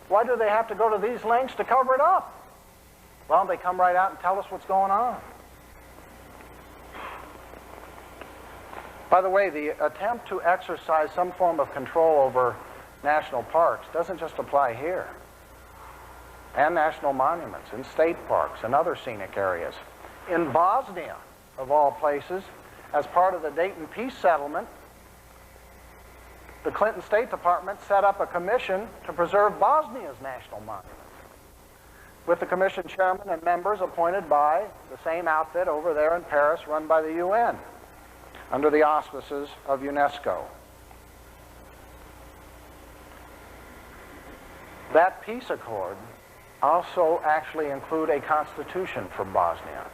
why do they have to go to these lengths to cover it up? Well, they come right out and tell us what's going on. By the way, the attempt to exercise some form of control over national parks doesn't just apply here. And national monuments, and state parks, and other scenic areas. In Bosnia, of all places, as part of the Dayton Peace Settlement, the Clinton State Department set up a commission to preserve Bosnia's national monuments, with the commission chairman and members appointed by the same outfit over there in Paris run by the UN, under the auspices of UNESCO. That peace accord also actually include a constitution for Bosnia.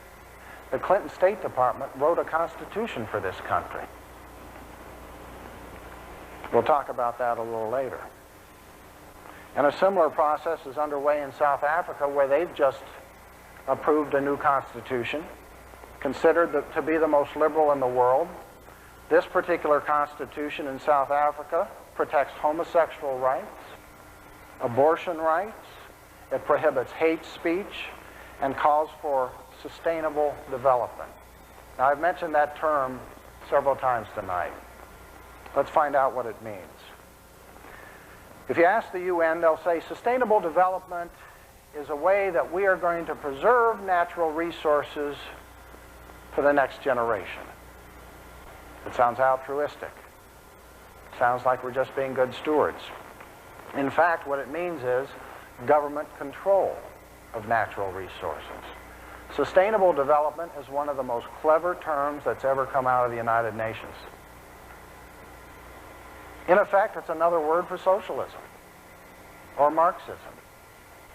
The Clinton State Department wrote a constitution for this country. We'll talk about that a little later. And a similar process is underway in South Africa, where they've just approved a new constitution, considered to be the most liberal in the world. This particular constitution in South Africa protects homosexual rights, abortion rights, it prohibits hate speech, and calls for sustainable development. Now, I've mentioned that term several times tonight. Let's find out what it means. If you ask the UN, they'll say sustainable development is a way that we are going to preserve natural resources for the next generation. It sounds altruistic. It sounds like we're just being good stewards. In fact, what it means is government control of natural resources. Sustainable development is one of the most clever terms that's ever come out of the United Nations. In effect, it's another word for socialism or Marxism.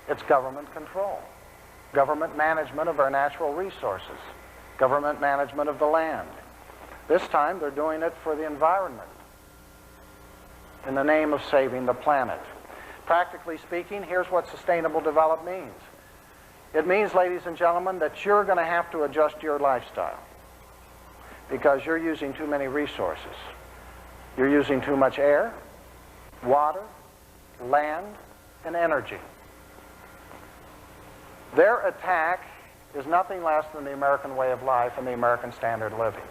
It's government control, government management of our natural resources, government management of the land. This time they're doing it for the environment in the name of saving the planet. Practically speaking, here's what sustainable development means. It means, ladies and gentlemen, that you're going to have to adjust your lifestyle because you're using too many resources. You're using too much air, water, land, and energy. Their attack is nothing less than the American way of life and the American standard of living.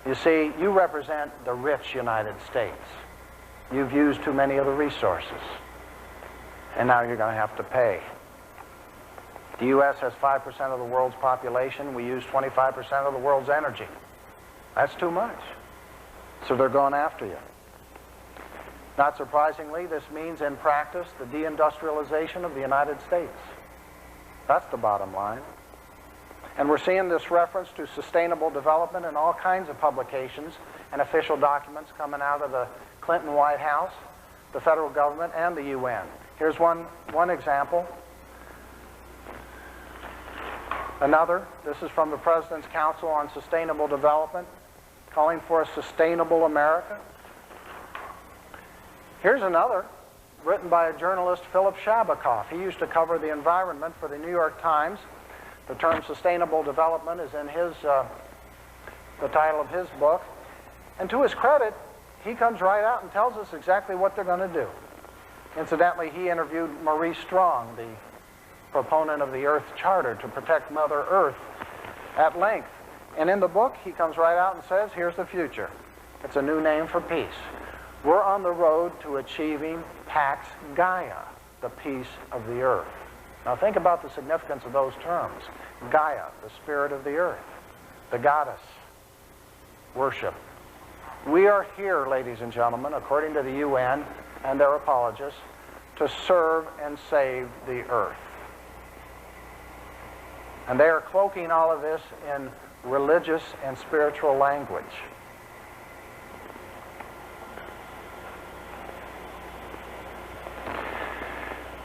You see, you represent the rich United States. You've used too many of the resources, and now you're going to have to pay. The U.S. has 5% of the world's population. We use 25% of the world's energy. That's too much. So they're going after you. Not surprisingly, this means in practice the deindustrialization of the United States. That's the bottom line. And we're seeing this reference to sustainable development in all kinds of publications and official documents coming out of the Clinton White House, the federal government, and the UN. Here's one example. Another, this is from the President's Council on Sustainable Development, calling for a sustainable America. Here's another, written by a journalist, Philip Shabakoff. He used to cover the environment for the New York Times. The term sustainable development is in the title of his book. And to his credit, he comes right out and tells us exactly what they're going to do. Incidentally, he interviewed Maurice Strong, the proponent of the Earth Charter to protect Mother Earth, at length. And in the book, he comes right out and says, here's the future. It's a new name for peace. We're on the road to achieving Pax Gaia, the peace of the earth. Now think about the significance of those terms. Gaia, the spirit of the earth, the goddess, worship. We are here, ladies and gentlemen, according to the UN and their apologists, to serve and save the earth. And they are cloaking all of this in religious and spiritual language.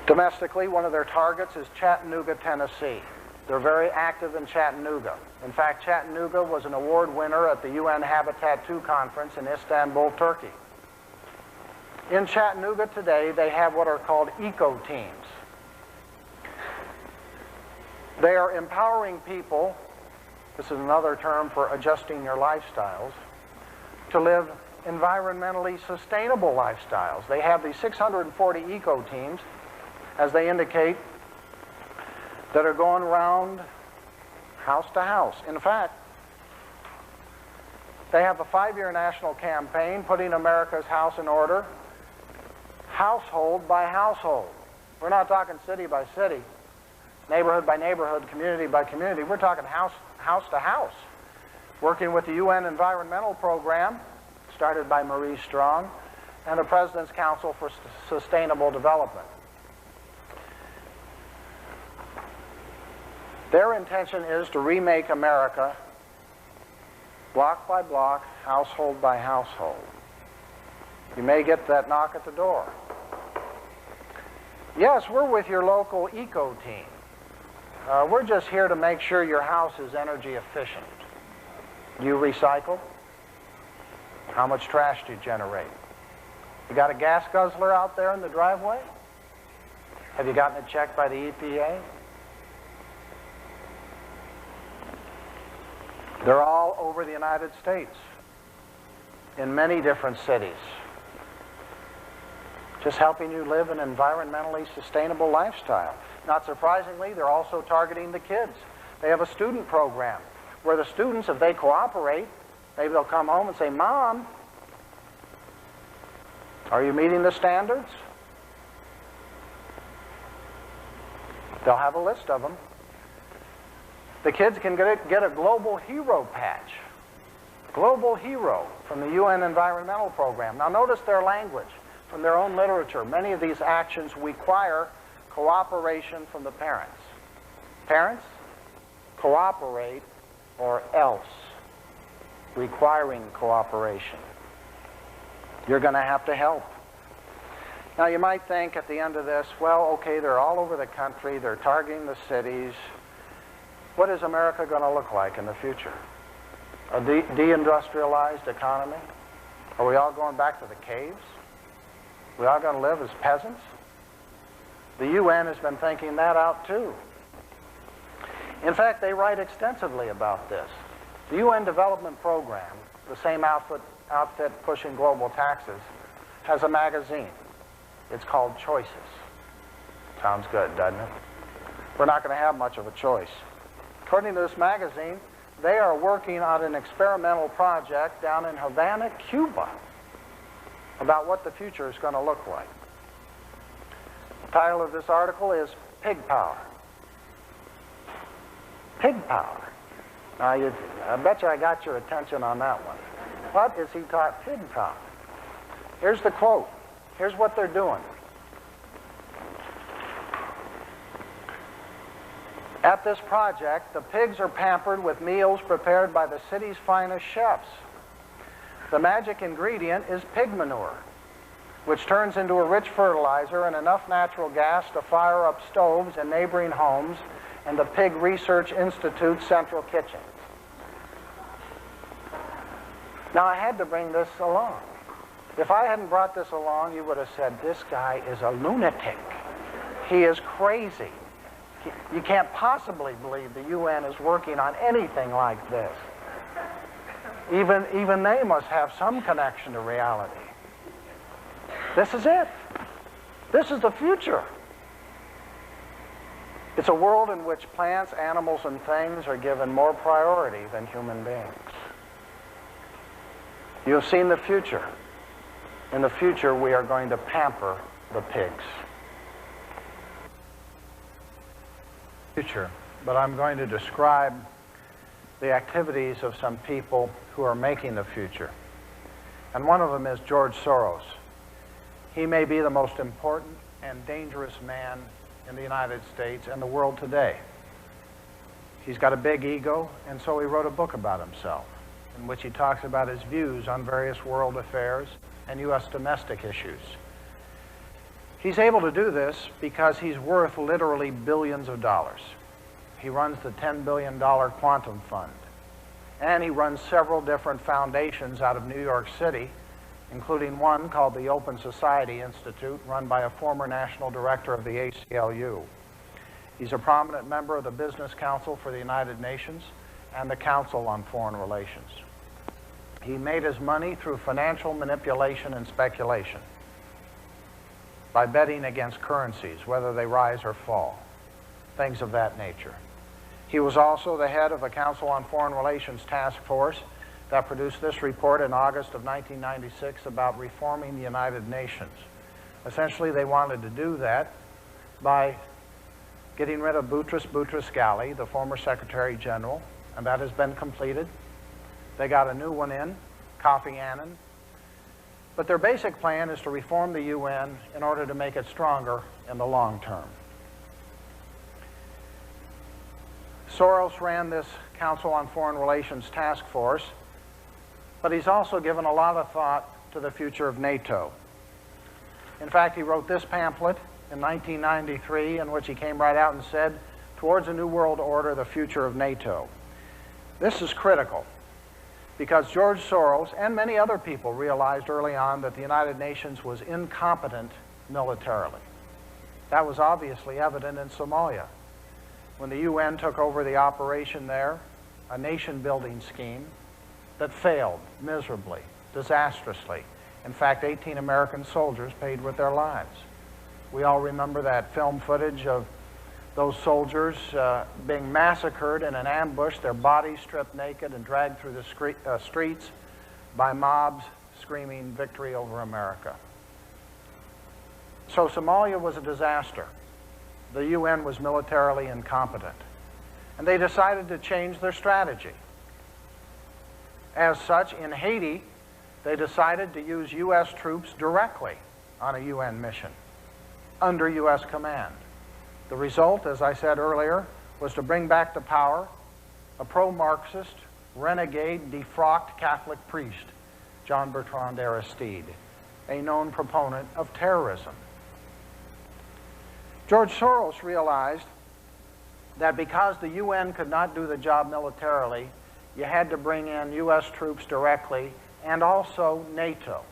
Domestically, one of their targets is Chattanooga, Tennessee. They're very active in Chattanooga. In fact, Chattanooga was an award winner at the UN Habitat II conference in Istanbul, Turkey. In Chattanooga today, they have what are called eco-teams. They are empowering people, this is another term for adjusting your lifestyles, to live environmentally sustainable lifestyles. They have these 640 eco-teams, as they indicate, that are going around house to house. In fact, they have a 5-year national campaign putting America's house in order, household by household. We're not talking city by city, neighborhood by neighborhood, community by community. We're talking house to house. Working with the UN Environmental Program, started by Maurice Strong, and the President's Council for Sustainable Development. Their intention is to remake America block by block, household by household. You may get that knock at the door. Yes, we're with your local eco team. We're just here to make sure your house is energy efficient. Do you recycle? How much trash do you generate? You got a gas guzzler out there in the driveway? Have you gotten it checked by the EPA? They're all over the United States, in many different cities, just helping you live an environmentally sustainable lifestyle. Not surprisingly, they're also targeting the kids. They have a student program where the students, if they cooperate, maybe they'll come home and say, Mom, are you meeting the standards? They'll have a list of them. The kids can get a Global Hero patch. Global Hero from the UN Environmental Program. Now notice their language from their own literature. Many of these actions require cooperation from the parents. Parents, cooperate or else. Requiring cooperation. You're going to have to help. Now you might think at the end of this, well, okay, they're all over the country, they're targeting the cities. What is America going to look like in the future? A deindustrialized economy? Are we all going back to the caves? We all going to live as peasants? The UN has been thinking that out too. In fact, they write extensively about this. The UN Development Program, the same outfit pushing global taxes, has a magazine. It's called Choices. Sounds good, doesn't it? We're not going to have much of a choice. According to this magazine, they are working on an experimental project down in Havana, Cuba, about what the future is going to look like. The title of this article is Pig Power. Pig Power. Now, I bet you I got your attention on that one. What is he taught? Pig power. Here's the quote. Here's what they're doing. At this project, the pigs are pampered with meals prepared by the city's finest chefs. The magic ingredient is pig manure, which turns into a rich fertilizer and enough natural gas to fire up stoves in neighboring homes and the Pig Research Institute Central Kitchen. Now, I had to bring this along. If I hadn't brought this along, you would have said, this guy is a lunatic. He is crazy. You can't possibly believe the UN is working on anything like this. Even they must have some connection to reality. This is it. This is the future. It's a world in which plants, animals, and things are given more priority than human beings. You have seen the future. In the future, we are going to pamper the pigs. Future, but I'm going to describe the activities of some people who are making the future. And one of them is George Soros. He may be the most important and dangerous man in the United States and the world today. He's got a big ego, and so he wrote a book about himself, in which he talks about his views on various world affairs and U.S. domestic issues. He's able to do this because he's worth literally billions of dollars. He runs the $10 billion Quantum Fund, and he runs several different foundations out of New York City, including one called the Open Society Institute, run by a former national director of the ACLU. He's a prominent member of the Business Council for the United Nations and the Council on Foreign Relations. He made his money through financial manipulation and speculation, by betting against currencies, whether they rise or fall, things of that nature. He was also the head of the Council on Foreign Relations task force that produced this report in August of 1996 about reforming the United Nations. Essentially, they wanted to do that by getting rid of Boutros-Boutros-Ghali, the former Secretary General, and that has been completed. They got a new one in, Kofi Annan. But their basic plan is to reform the UN in order to make it stronger in the long term. Soros ran this Council on Foreign Relations task force, but he's also given a lot of thought to the future of NATO. In fact, he wrote this pamphlet in 1993 in which he came right out and said, "Towards a New World Order, the future of NATO." This is critical because George Soros and many other people realized early on that the United Nations was incompetent militarily. That was obviously evident in Somalia. When the UN took over the operation there, a nation-building scheme that failed miserably, disastrously. In fact, 18 American soldiers paid with their lives. We all remember that film footage of those soldiers being massacred in an ambush, their bodies stripped naked and dragged through the streets by mobs screaming victory over America. So Somalia was a disaster. The UN was militarily incompetent. And they decided to change their strategy. As such, in Haiti, they decided to use U.S. troops directly on a UN mission, under U.S. command. The result, as I said earlier, was to bring back to power a pro-Marxist, renegade, defrocked Catholic priest, John Bertrand Aristide, a known proponent of terrorism. George Soros realized that because the UN could not do the job militarily, you had to bring in U.S. troops directly and also NATO.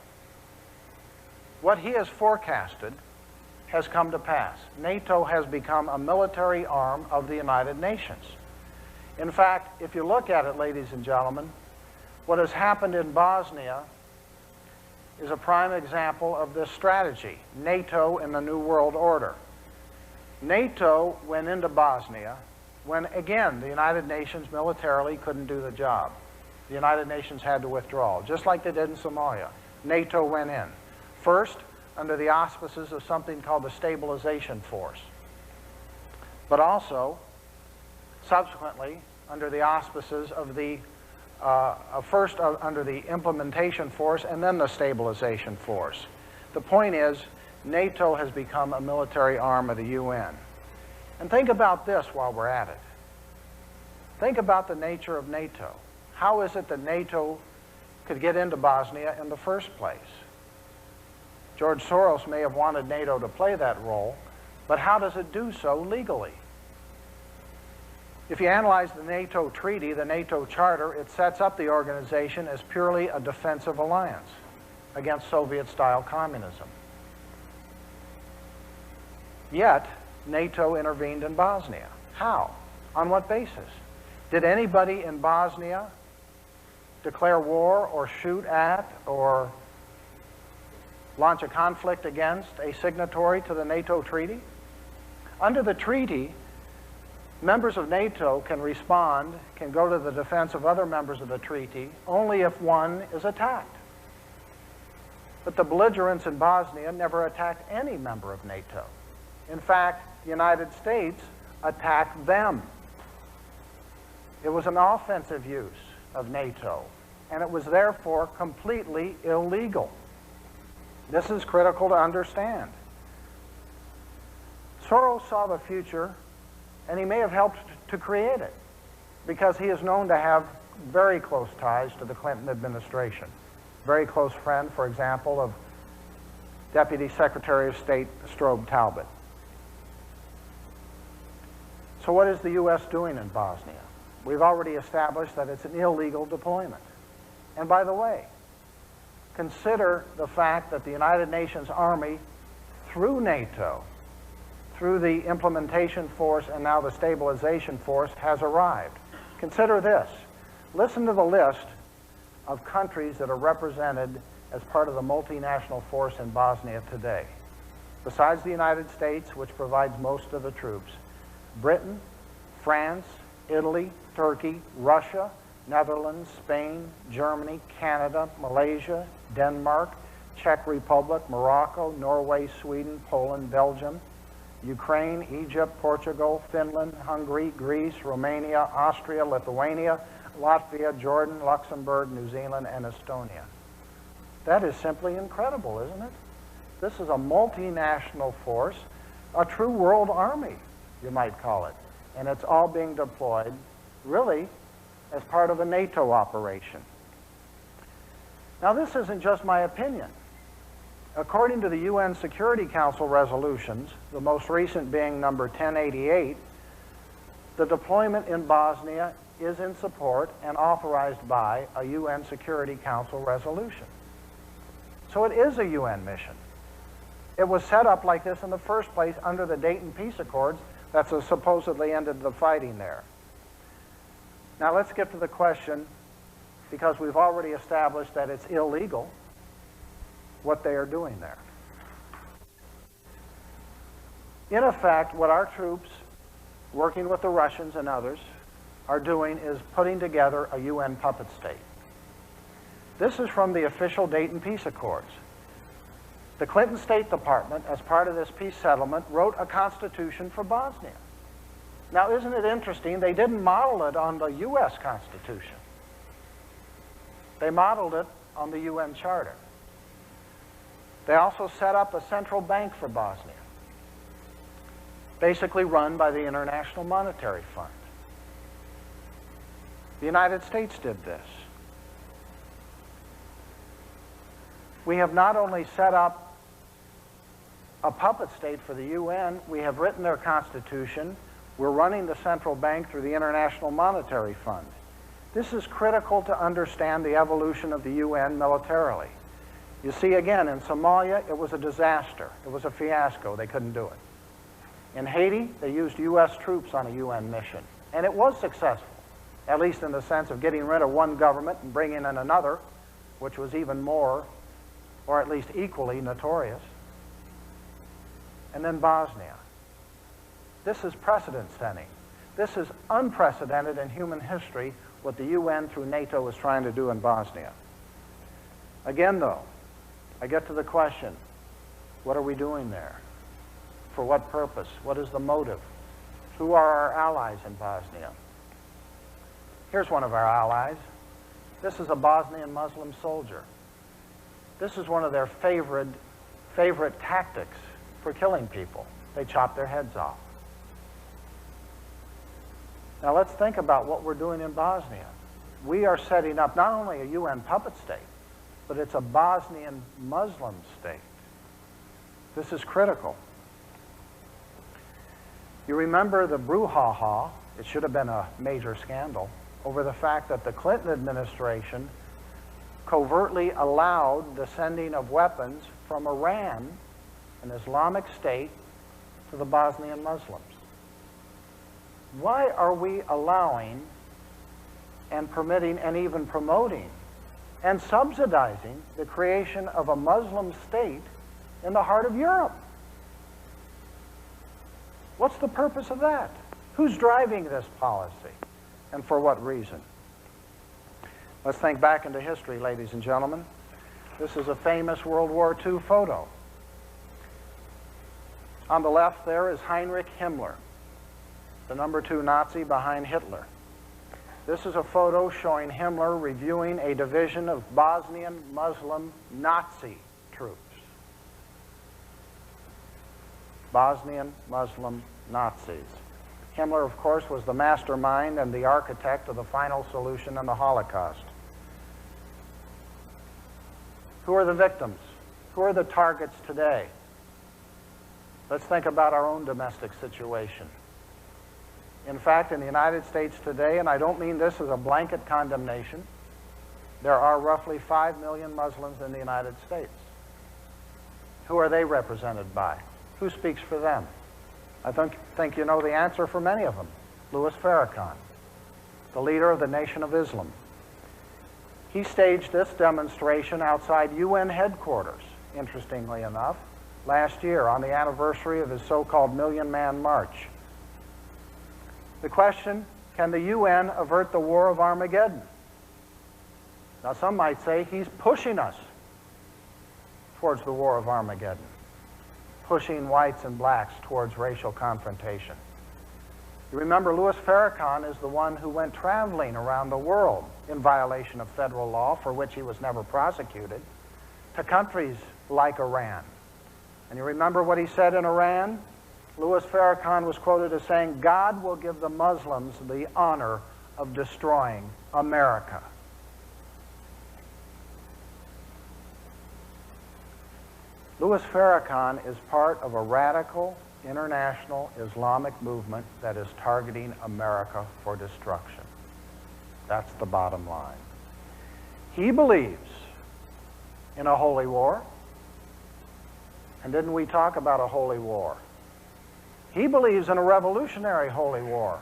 What he has forecasted has come to pass. NATO has become a military arm of the United Nations. In fact, if you look at it, ladies and gentlemen, what has happened in Bosnia is a prime example of this strategy, NATO in the New World Order. NATO went into Bosnia when, again, the United Nations militarily couldn't do the job. The United Nations had to withdraw, just like they did in Somalia. NATO went in. First, under the auspices of something called the Stabilization Force, but also, subsequently, under the auspices of the, first under the Implementation Force and then the Stabilization Force. The point is, NATO has become a military arm of the UN. And think about this while we're at it. Think about the nature of NATO. How is it that NATO could get into Bosnia in the first place? George Soros may have wanted NATO to play that role, but how does it do so legally? If you analyze the NATO treaty, the NATO charter, it sets up the organization as purely a defensive alliance against Soviet-style communism. Yet, NATO intervened in Bosnia. How? On what basis? Did anybody in Bosnia declare war or shoot at or launch a conflict against a signatory to the NATO treaty? Under the treaty, members of NATO can respond, can go to the defense of other members of the treaty, only if one is attacked. But the belligerents in Bosnia never attacked any member of NATO. In fact, the United States attacked them. It was an offensive use of NATO, and it was therefore completely illegal. This is critical to understand. Soros saw the future, and he may have helped to create it, because he is known to have very close ties to the Clinton administration. Very close friend, for example, of Deputy Secretary of State Strobe Talbot. So what is the U.S. doing in Bosnia? We've already established that it's an illegal deployment. And by the way, consider the fact that the United Nations Army, through NATO, through the implementation force and now the stabilization force, has arrived. Consider this. Listen to the list of countries that are represented as part of the multinational force in Bosnia today. Besides the United States, which provides most of the troops, Britain, France, Italy, Turkey, Russia, Netherlands, Spain, Germany, Canada, Malaysia, Denmark, Czech Republic, Morocco, Norway, Sweden, Poland, Belgium, Ukraine, Egypt, Portugal, Finland, Hungary, Greece, Romania, Austria, Lithuania, Latvia, Jordan, Luxembourg, New Zealand, and Estonia. That is simply incredible, isn't it? This is a multinational force, a true world army, you might call it. And it's all being deployed, really, as part of a NATO operation. Now, this isn't just my opinion. According to the UN Security Council resolutions, the most recent being number 1088, the deployment in Bosnia is in support and authorized by a UN Security Council resolution. So it is a UN mission. It was set up like this in the first place under the Dayton Peace Accords that supposedly ended the fighting there. Now let's get to the question, because we've already established that it's illegal, what they are doing there. In effect, what our troops, working with the Russians and others, are doing is putting together a UN puppet state. This is from the official Dayton Peace Accords. The Clinton State Department, as part of this peace settlement, wrote a constitution for Bosnia. Now, isn't it interesting? They didn't model it on the U.S. Constitution. They modeled it on the UN Charter. They also set up a central bank for Bosnia, basically run by the International Monetary Fund. The United States did this. We have not only set up a puppet state for the UN, we have written their constitution. We're running the central bank through the International Monetary Fund. This is critical to understand the evolution of the UN militarily. You see, again, in Somalia, it was a disaster. It was a fiasco. They couldn't do it. In Haiti, they used U.S. troops on a UN mission, and it was successful, at least in the sense of getting rid of one government and bringing in another, which was even more, or at least equally, notorious. And then Bosnia. This is precedent-setting. This is unprecedented in human history, what the UN through NATO is trying to do in Bosnia. Again, though, I get to the question, what are we doing there? For what purpose? What is the motive? Who are our allies in Bosnia? Here's one of our allies. This is a Bosnian Muslim soldier. This is one of their favorite tactics for killing people. They chop their heads off. Now let's think about what we're doing in Bosnia. We are setting up not only a UN puppet state, but it's a Bosnian Muslim state. This is critical. You remember the brouhaha it should have been a major scandal, over the fact that the Clinton administration covertly allowed the sending of weapons from Iran, an Islamic state, to the Bosnian Muslims. Why are we allowing and permitting and even promoting and subsidizing the creation of a Muslim state in the heart of Europe? What's the purpose of that? Who's driving this policy, and for what reason? Let's think back into history, ladies and gentlemen. This is a famous World War II photo. On the left there is Heinrich Himmler, the number 2 Nazi behind Hitler. This is a photo showing Himmler reviewing a division of Bosnian Muslim Nazi troops. Bosnian Muslim Nazis. Himmler, of course, was the mastermind and the architect of the final solution in the Holocaust. Who are the victims? Who are the targets today? Let's think about our own domestic situation. In fact, in the United States today, and I don't mean this as a blanket condemnation, there are roughly 5 million Muslims in the United States. Who are they represented by? Who speaks for them? I think you know the answer for many of them. Louis Farrakhan, the leader of the Nation of Islam. He staged this demonstration outside UN headquarters, interestingly enough, last year on the anniversary of his so-called Million-Man March. The question, can the UN avert the war of Armageddon? Now some might say he's pushing us towards the war of Armageddon, pushing whites and blacks towards racial confrontation. You remember Louis Farrakhan is the one who went traveling around the world in violation of federal law, for which he was never prosecuted, to countries like Iran. And you remember what he said in Iran? Louis Farrakhan was quoted as saying, "God will give the Muslims the honor of destroying America." Louis Farrakhan is part of a radical international Islamic movement that is targeting America for destruction. That's the bottom line. He believes in a holy war. And didn't we talk about a holy war? He believes in a revolutionary holy war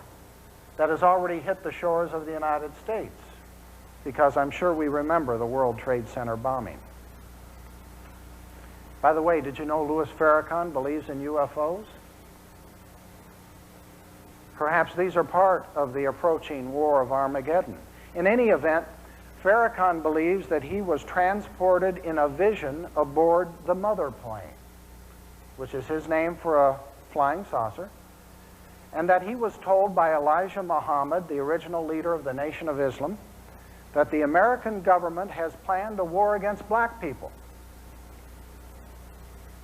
that has already hit the shores of the United States, because I'm sure we remember the World Trade Center bombing. By the way, did you know Louis Farrakhan believes in UFOs? Perhaps these are part of the approaching war of Armageddon. In any event, Farrakhan believes that he was transported in a vision aboard the mother plane, which is his name for a flying saucer, and that he was told by Elijah Muhammad, the original leader of the Nation of Islam, that the American government has planned a war against black people.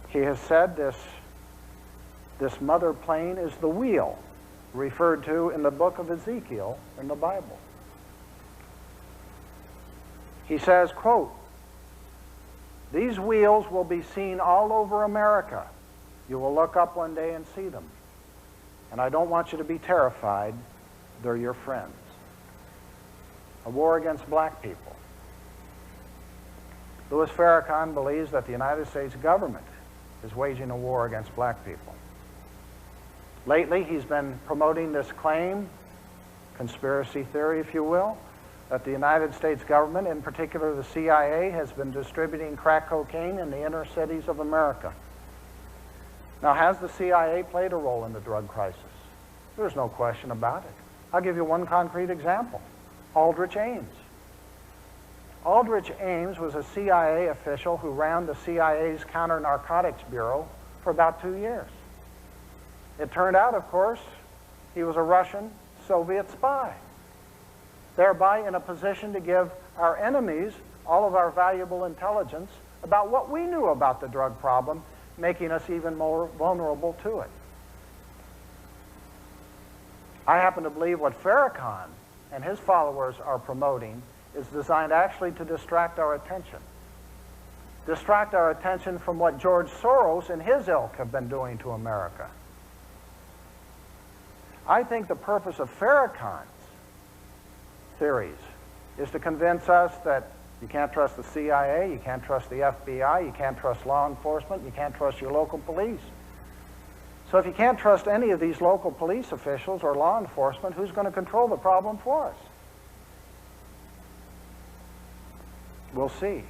He has said this mother plane is the wheel referred to in the book of Ezekiel in the Bible. He says, quote, "These wheels will be seen all over America. You will look up one day and see them. And I don't want you to be terrified. They're your friends." A war against black people. Louis Farrakhan believes that the United States government is waging a war against black people. Lately, he's been promoting this claim, conspiracy theory, if you will, that the United States government, in particular the CIA, has been distributing crack cocaine in the inner cities of America. Now, has the CIA played a role in the drug crisis? There's no question about it. I'll give you one concrete example. Aldrich Ames. Aldrich Ames was a CIA official who ran the CIA's Counter-Narcotics Bureau for about 2 years. It turned out, of course, he was a Russian Soviet spy, thereby in a position to give our enemies all of our valuable intelligence about what we knew about the drug problem, making us even more vulnerable to it. I happen to believe what Farrakhan and his followers are promoting is designed actually to distract our attention. Distract our attention from what George Soros and his ilk have been doing to America. I think the purpose of Farrakhan's theories is to convince us that you can't trust the CIA, you can't trust the FBI, you can't trust law enforcement, you can't trust your local police. So if you can't trust any of these local police officials or law enforcement, who's going to control the problem for us? We'll see.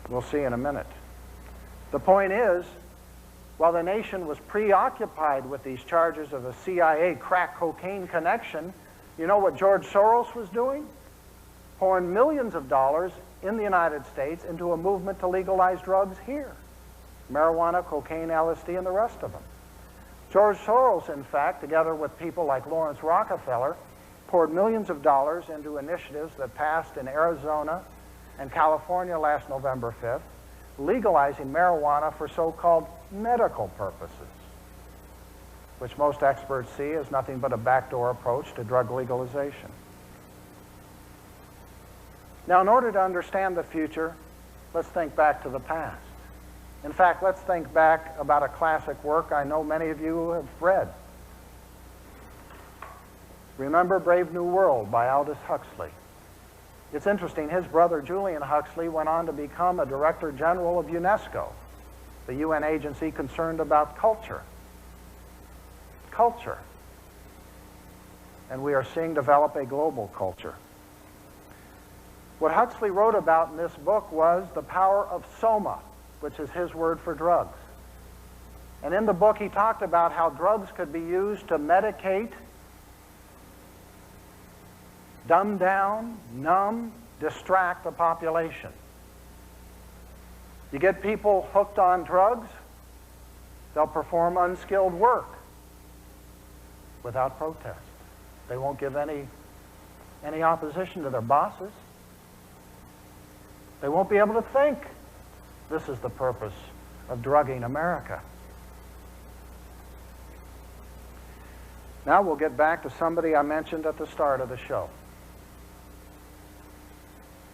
We'll see in a minute. The point is, while the nation was preoccupied with these charges of a CIA crack cocaine connection, you know what George Soros was doing? Pouring millions of dollars in the United States into a movement to legalize drugs here. Marijuana, cocaine, LSD, and the rest of them. George Soros, in fact, together with people like Lawrence Rockefeller, poured millions of dollars into initiatives that passed in Arizona and California last November 5th, legalizing marijuana for so-called medical purposes, which most experts see as nothing but a backdoor approach to drug legalization. Now, in order to understand the future, let's think back to the past. In fact, let's think back about a classic work I know many of you have read. Remember Brave New World by Aldous Huxley. It's interesting, his brother Julian Huxley went on to become a Director General of UNESCO, the UN agency concerned about culture. Culture. And we are seeing develop a global culture. What Huxley wrote about in this book was the power of soma, which is his word for drugs. And in the book he talked about how drugs could be used to medicate, dumb down, numb, distract the population. You get people hooked on drugs, they'll perform unskilled work without protest. They won't give any opposition to their bosses. They won't be able to think. This is the purpose of drugging America. Now we'll get back to somebody I mentioned at the start of the show.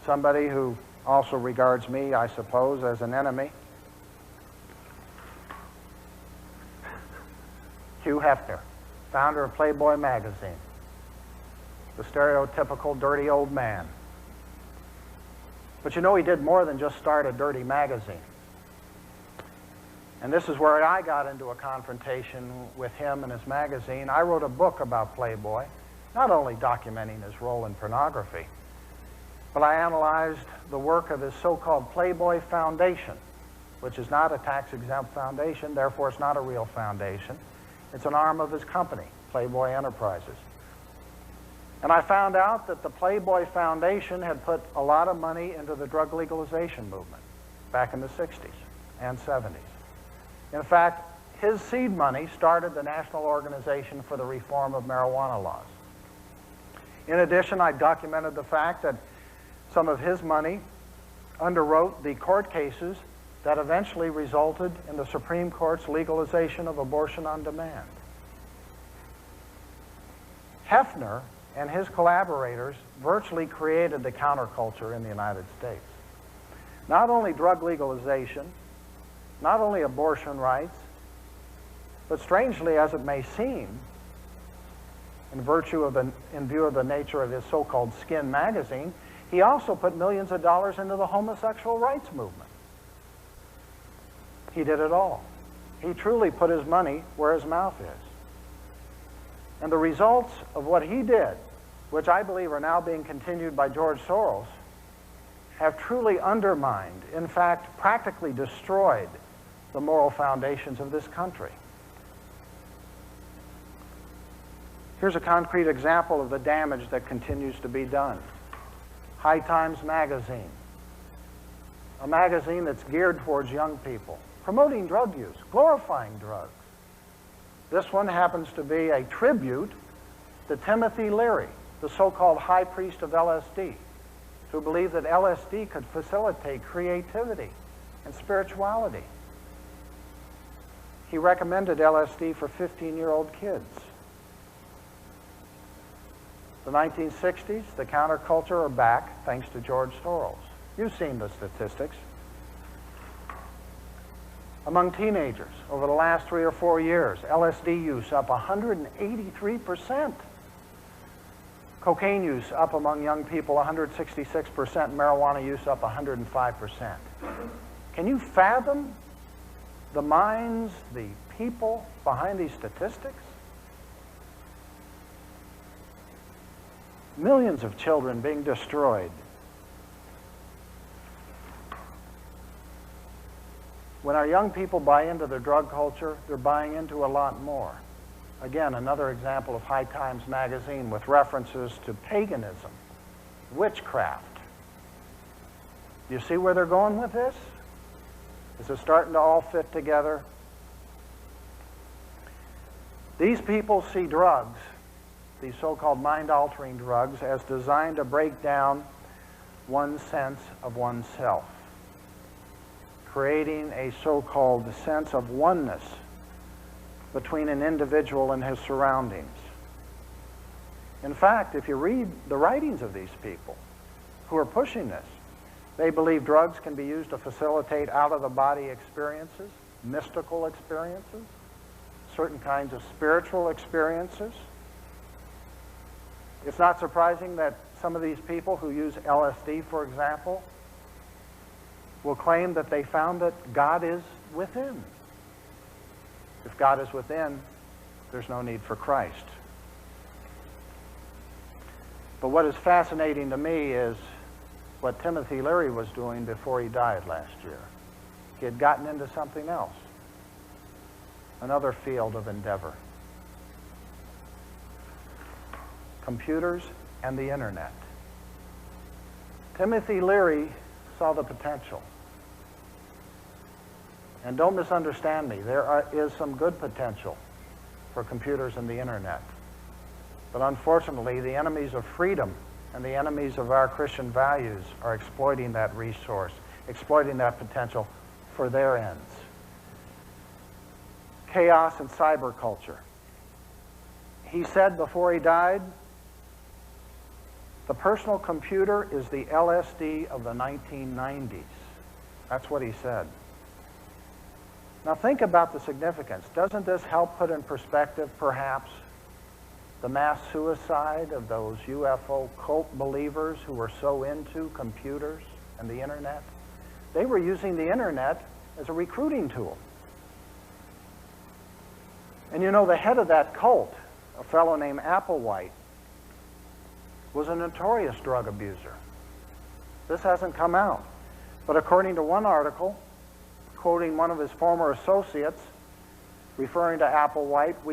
Somebody who also regards me, I suppose, as an enemy. Hugh Hefner, founder of Playboy magazine. The stereotypical dirty old man. But you know, he did more than just start a dirty magazine. And this is where I got into a confrontation with him and his magazine. I wrote a book about Playboy, not only documenting his role in pornography, but I analyzed the work of his so-called Playboy Foundation, which is not a tax-exempt foundation, therefore it's not a real foundation. It's an arm of his company, Playboy Enterprises. And I found out that the Playboy Foundation had put a lot of money into the drug legalization movement back in the 60s and 70s. In fact, his seed money started the National Organization for the Reform of Marijuana Laws. In addition, I documented the fact that some of his money underwrote the court cases that eventually resulted in the Supreme Court's legalization of abortion on demand. Hefner and his collaborators virtually created the counterculture in the United States. Not only drug legalization, not only abortion rights, but strangely as it may seem, in view of the nature of his so-called Skin magazine, he also put millions of dollars into the homosexual rights movement. He did it all. He truly put his money where his mouth is. And the results of what he did, which I believe are now being continued by George Soros, have truly undermined, in fact, practically destroyed the moral foundations of this country. Here's a concrete example of the damage that continues to be done. High Times magazine, a magazine that's geared towards young people, promoting drug use, glorifying drugs. This one happens to be a tribute to Timothy Leary, the so-called high priest of LSD, who believed that LSD could facilitate creativity and spirituality. He recommended LSD for 15-year-old kids. The 1960s, the counterculture are back thanks to George Soros. You've seen the statistics. Among teenagers, over the last 3 or 4 years, LSD use up 183%. Cocaine use up among young people 166%, marijuana use up 105%. Can you fathom the minds, the people behind these statistics? Millions of children being destroyed. When our young people buy into the drug culture, they're buying into a lot more. Again, another example of High Times magazine with references to paganism, witchcraft. Do you see where they're going with this? Is it starting to all fit together? These people see drugs, these so-called mind-altering drugs, as designed to break down one's sense of oneself, creating a so-called sense of oneness between an individual and his surroundings. In fact, if you read the writings of these people who are pushing this, they believe drugs can be used to facilitate out-of-the-body experiences, mystical experiences, certain kinds of spiritual experiences. It's not surprising that some of these people who use LSD, for example, will claim that they found that God is within. If God is within, there's no need for Christ. But what is fascinating to me is what Timothy Leary was doing before he died last year. He had gotten into something else, another field of endeavor. Computers and the internet. Timothy Leary saw the potential. And don't misunderstand me, there is some good potential for computers and the internet. But unfortunately, the enemies of freedom and the enemies of our Christian values are exploiting that resource, exploiting that potential for their ends. Chaos and cyber culture. He said before he died, the personal computer is the LSD of the 1990s. That's what he said. Now think about the significance. Doesn't this help put in perspective, perhaps, the mass suicide of those UFO cult believers who were so into computers and the internet? They were using the internet as a recruiting tool. And you know, the head of that cult, a fellow named Applewhite, was a notorious drug abuser. This hasn't come out. But according to one article, quoting one of his former associates, referring to Applewhite, we